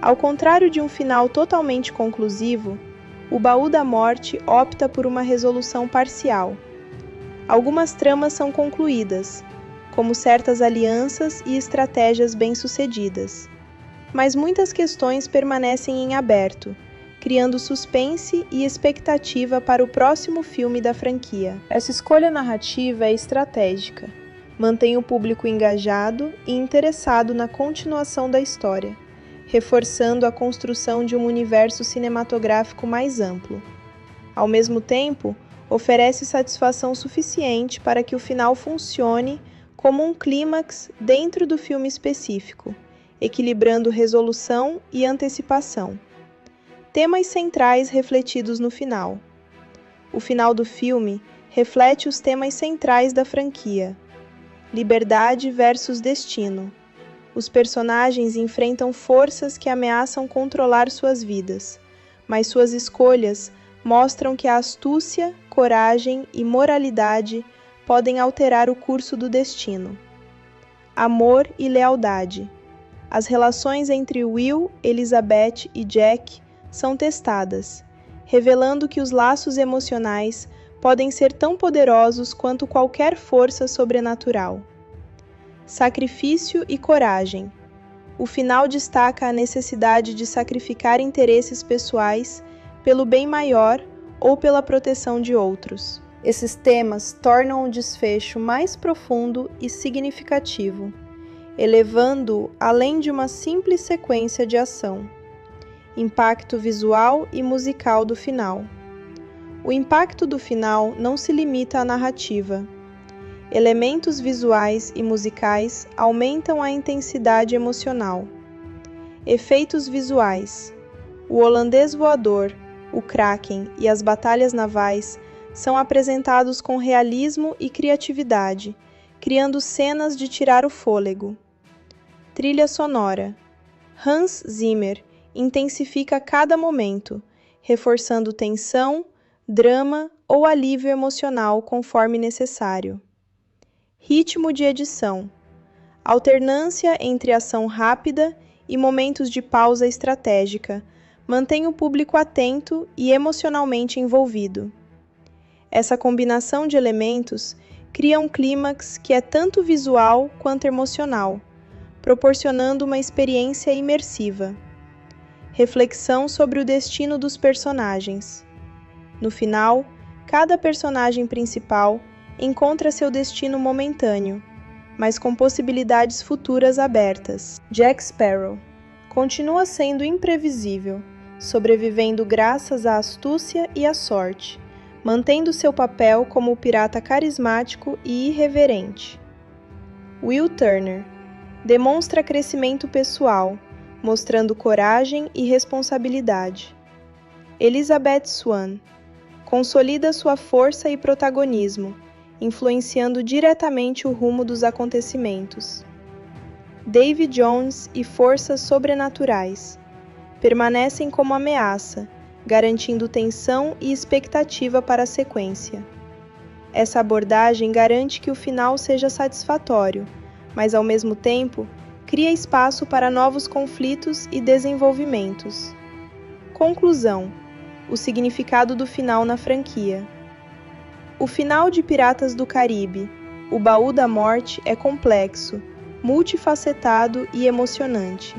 Ao contrário de um final totalmente conclusivo, O Baú da Morte opta por uma resolução parcial. Algumas tramas são concluídas, como certas alianças e estratégias bem-sucedidas, mas muitas questões permanecem em aberto, criando suspense e expectativa para o próximo filme da franquia. Essa escolha narrativa é estratégica, mantém o público engajado e interessado na continuação da história, reforçando a construção de um universo cinematográfico mais amplo. Ao mesmo tempo, oferece satisfação suficiente para que o final funcione como um clímax dentro do filme específico, equilibrando resolução e antecipação. Temas centrais refletidos no final. O final do filme reflete os temas centrais da franquia: liberdade versus destino. Os personagens enfrentam forças que ameaçam controlar suas vidas, mas suas escolhas mostram que a astúcia, coragem e moralidade podem alterar o curso do destino. Amor e lealdade. As relações entre Will, Elizabeth e Jack são testadas, revelando que os laços emocionais podem ser tão poderosos quanto qualquer força sobrenatural. Sacrifício e coragem. O final destaca a necessidade de sacrificar interesses pessoais pelo bem maior ou pela proteção de outros. Esses temas tornam o desfecho mais profundo e significativo, elevando-o além de uma simples sequência de ação. Impacto visual e musical do final. O impacto do final não se limita à narrativa. Elementos visuais e musicais aumentam a intensidade emocional. Efeitos visuais. O holandês voador, o Kraken e as batalhas navais são apresentados com realismo e criatividade, criando cenas de tirar o fôlego. Trilha sonora. Hans Zimmer intensifica cada momento, reforçando tensão, drama ou alívio emocional conforme necessário. Ritmo de edição. Alternância entre ação rápida e momentos de pausa estratégica mantém o público atento e emocionalmente envolvido. Essa combinação de elementos cria um clímax que é tanto visual quanto emocional, proporcionando uma experiência imersiva. Reflexão sobre o destino dos personagens. No final, cada personagem principal encontra seu destino momentâneo, mas com possibilidades futuras abertas. Jack Sparrow continua sendo imprevisível, sobrevivendo graças à astúcia e à sorte, mantendo seu papel como o pirata carismático e irreverente. Will Turner demonstra crescimento pessoal, mostrando coragem e responsabilidade. Elizabeth Swann consolida sua força e protagonismo, influenciando diretamente o rumo dos acontecimentos. Davy Jones e forças sobrenaturais permanecem como ameaça, garantindo tensão e expectativa para a sequência. Essa abordagem garante que o final seja satisfatório, mas ao mesmo tempo cria espaço para novos conflitos e desenvolvimentos. Conclusão: o significado do final na franquia. O final de Piratas do Caribe, O Baú da Morte, é complexo, multifacetado e emocionante.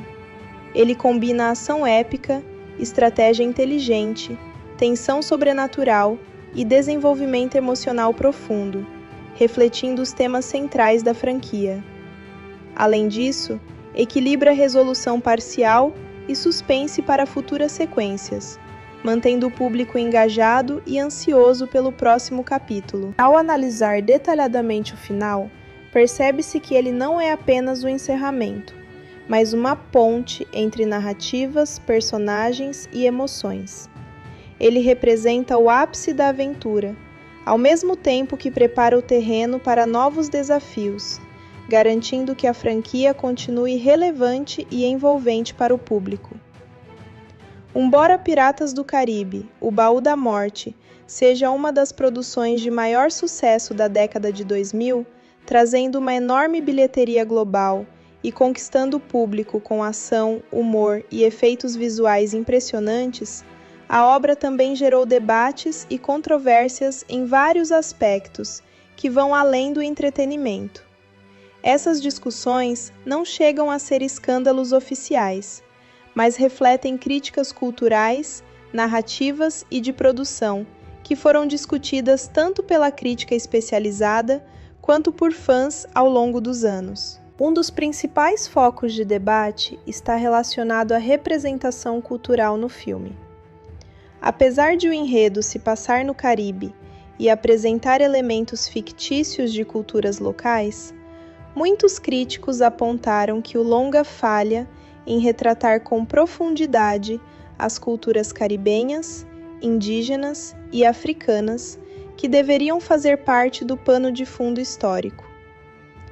Ele combina ação épica, estratégia inteligente, tensão sobrenatural e desenvolvimento emocional profundo, refletindo os temas centrais da franquia. Além disso, equilibra resolução parcial e suspense para futuras sequências, mantendo o público engajado e ansioso pelo próximo capítulo. Ao analisar detalhadamente o final, percebe-se que ele não é apenas o encerramento, mas uma ponte entre narrativas, personagens e emoções. Ele representa o ápice da aventura, ao mesmo tempo que prepara o terreno para novos desafios, garantindo que a franquia continue relevante e envolvente para o público. Embora Piratas do Caribe, O Baú da Morte, seja uma das produções de maior sucesso da década de 2000, trazendo uma enorme bilheteria global e conquistando o público com ação, humor e efeitos visuais impressionantes, a obra também gerou debates e controvérsias em vários aspectos que vão além do entretenimento. Essas discussões não chegam a ser escândalos oficiais, mas refletem críticas culturais, narrativas e de produção, que foram discutidas tanto pela crítica especializada quanto por fãs ao longo dos anos. Um dos principais focos de debate está relacionado à representação cultural no filme. Apesar de o enredo se passar no Caribe e apresentar elementos fictícios de culturas locais, muitos críticos apontaram que o longa falha em retratar com profundidade as culturas caribenhas, indígenas e africanas que deveriam fazer parte do pano de fundo histórico.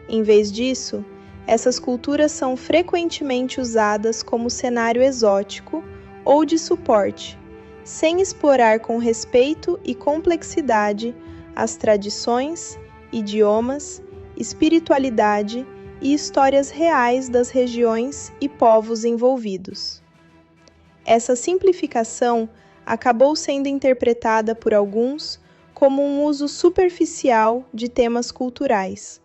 Em vez disso, essas culturas são frequentemente usadas como cenário exótico ou de suporte, sem explorar com respeito e complexidade as tradições, idiomas, espiritualidade e histórias reais das regiões e povos envolvidos. Essa simplificação acabou sendo interpretada por alguns como um uso superficial de temas culturais,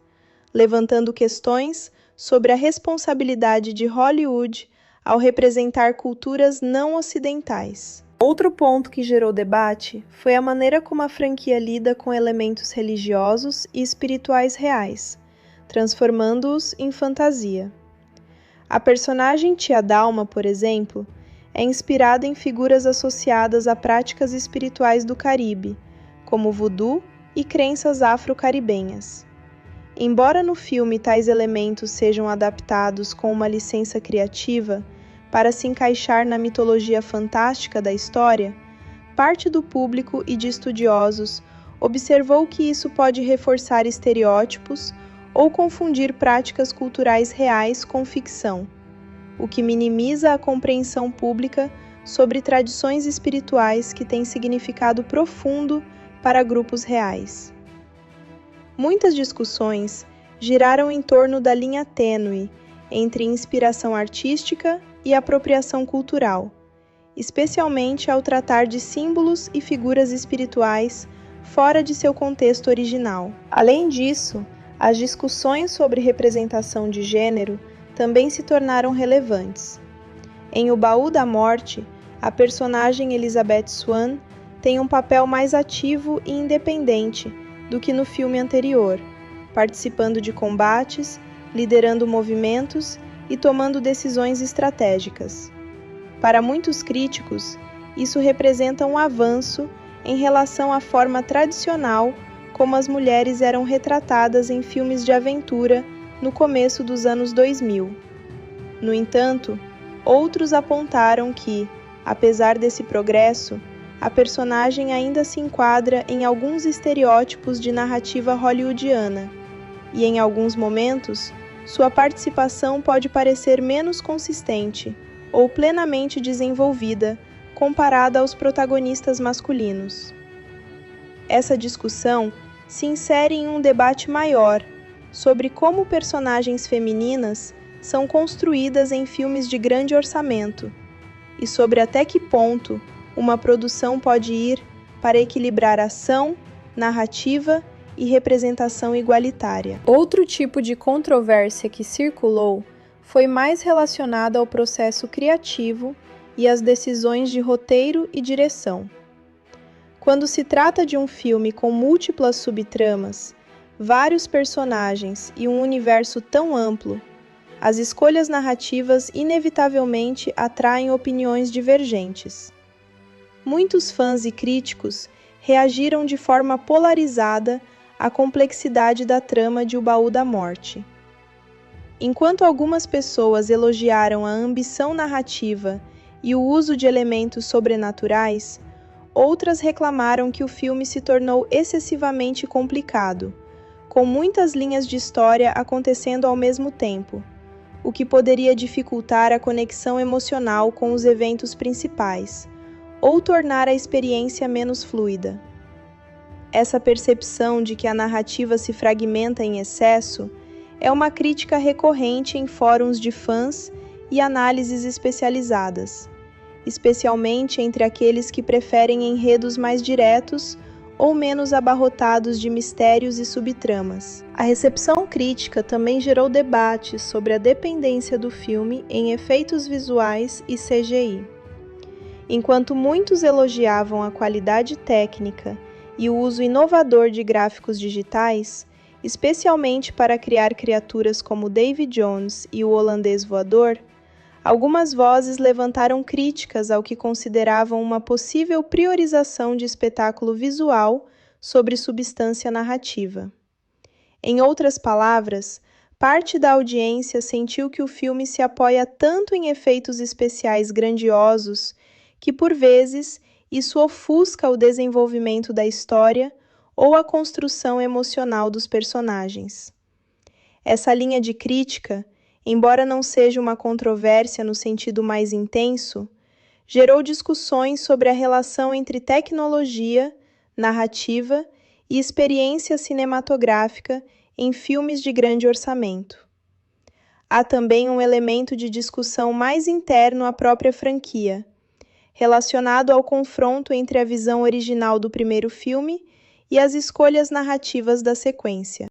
levantando questões sobre a responsabilidade de Hollywood ao representar culturas não ocidentais. Outro ponto que gerou debate foi a maneira como a franquia lida com elementos religiosos e espirituais reais, transformando-os em fantasia. A personagem Tia Dalma, por exemplo, é inspirada em figuras associadas a práticas espirituais do Caribe, como voodoo e crenças afro-caribenhas. Embora no filme tais elementos sejam adaptados com uma licença criativa para se encaixar na mitologia fantástica da história, parte do público e de estudiosos observou que isso pode reforçar estereótipos ou confundir práticas culturais reais com ficção, o que minimiza a compreensão pública sobre tradições espirituais que têm significado profundo para grupos reais. Muitas discussões giraram em torno da linha tênue entre inspiração artística e apropriação cultural, especialmente ao tratar de símbolos e figuras espirituais fora de seu contexto original. Além disso, as discussões sobre representação de gênero também se tornaram relevantes. Em O Baú da Morte, a personagem Elizabeth Swann tem um papel mais ativo e independente do que no filme anterior, participando de combates, liderando movimentos e tomando decisões estratégicas. Para muitos críticos, isso representa um avanço em relação à forma tradicional como as mulheres eram retratadas em filmes de aventura no começo dos anos 2000. No entanto, outros apontaram que, apesar desse progresso, a personagem ainda se enquadra em alguns estereótipos de narrativa hollywoodiana, e em alguns momentos, sua participação pode parecer menos consistente ou plenamente desenvolvida comparada aos protagonistas masculinos. Essa discussão se insere em um debate maior sobre como personagens femininas são construídas em filmes de grande orçamento e sobre até que ponto uma produção pode ir para equilibrar ação, narrativa e representação igualitária. Outro tipo de controvérsia que circulou foi mais relacionada ao processo criativo e às decisões de roteiro e direção. Quando se trata de um filme com múltiplas subtramas, vários personagens e um universo tão amplo, as escolhas narrativas inevitavelmente atraem opiniões divergentes. Muitos fãs e críticos reagiram de forma polarizada à complexidade da trama de O Baú da Morte. Enquanto algumas pessoas elogiaram a ambição narrativa e o uso de elementos sobrenaturais, outras reclamaram que o filme se tornou excessivamente complicado, com muitas linhas de história acontecendo ao mesmo tempo, o que poderia dificultar a conexão emocional com os eventos principais, ou tornar a experiência menos fluida. Essa percepção de que a narrativa se fragmenta em excesso é uma crítica recorrente em fóruns de fãs e análises especializadas, especialmente entre aqueles que preferem enredos mais diretos ou menos abarrotados de mistérios e subtramas. A recepção crítica também gerou debates sobre a dependência do filme em efeitos visuais e CGI. Enquanto muitos elogiavam a qualidade técnica e o uso inovador de gráficos digitais, especialmente para criar criaturas como Davy Jones e o holandês voador, algumas vozes levantaram críticas ao que consideravam uma possível priorização de espetáculo visual sobre substância narrativa. Em outras palavras, parte da audiência sentiu que o filme se apoia tanto em efeitos especiais grandiosos que, por vezes, isso ofusca o desenvolvimento da história ou a construção emocional dos personagens. Essa linha de crítica, embora não seja uma controvérsia no sentido mais intenso, gerou discussões sobre a relação entre tecnologia, narrativa e experiência cinematográfica em filmes de grande orçamento. Há também um elemento de discussão mais interno à própria franquia, relacionado ao confronto entre a visão original do primeiro filme e as escolhas narrativas da sequência.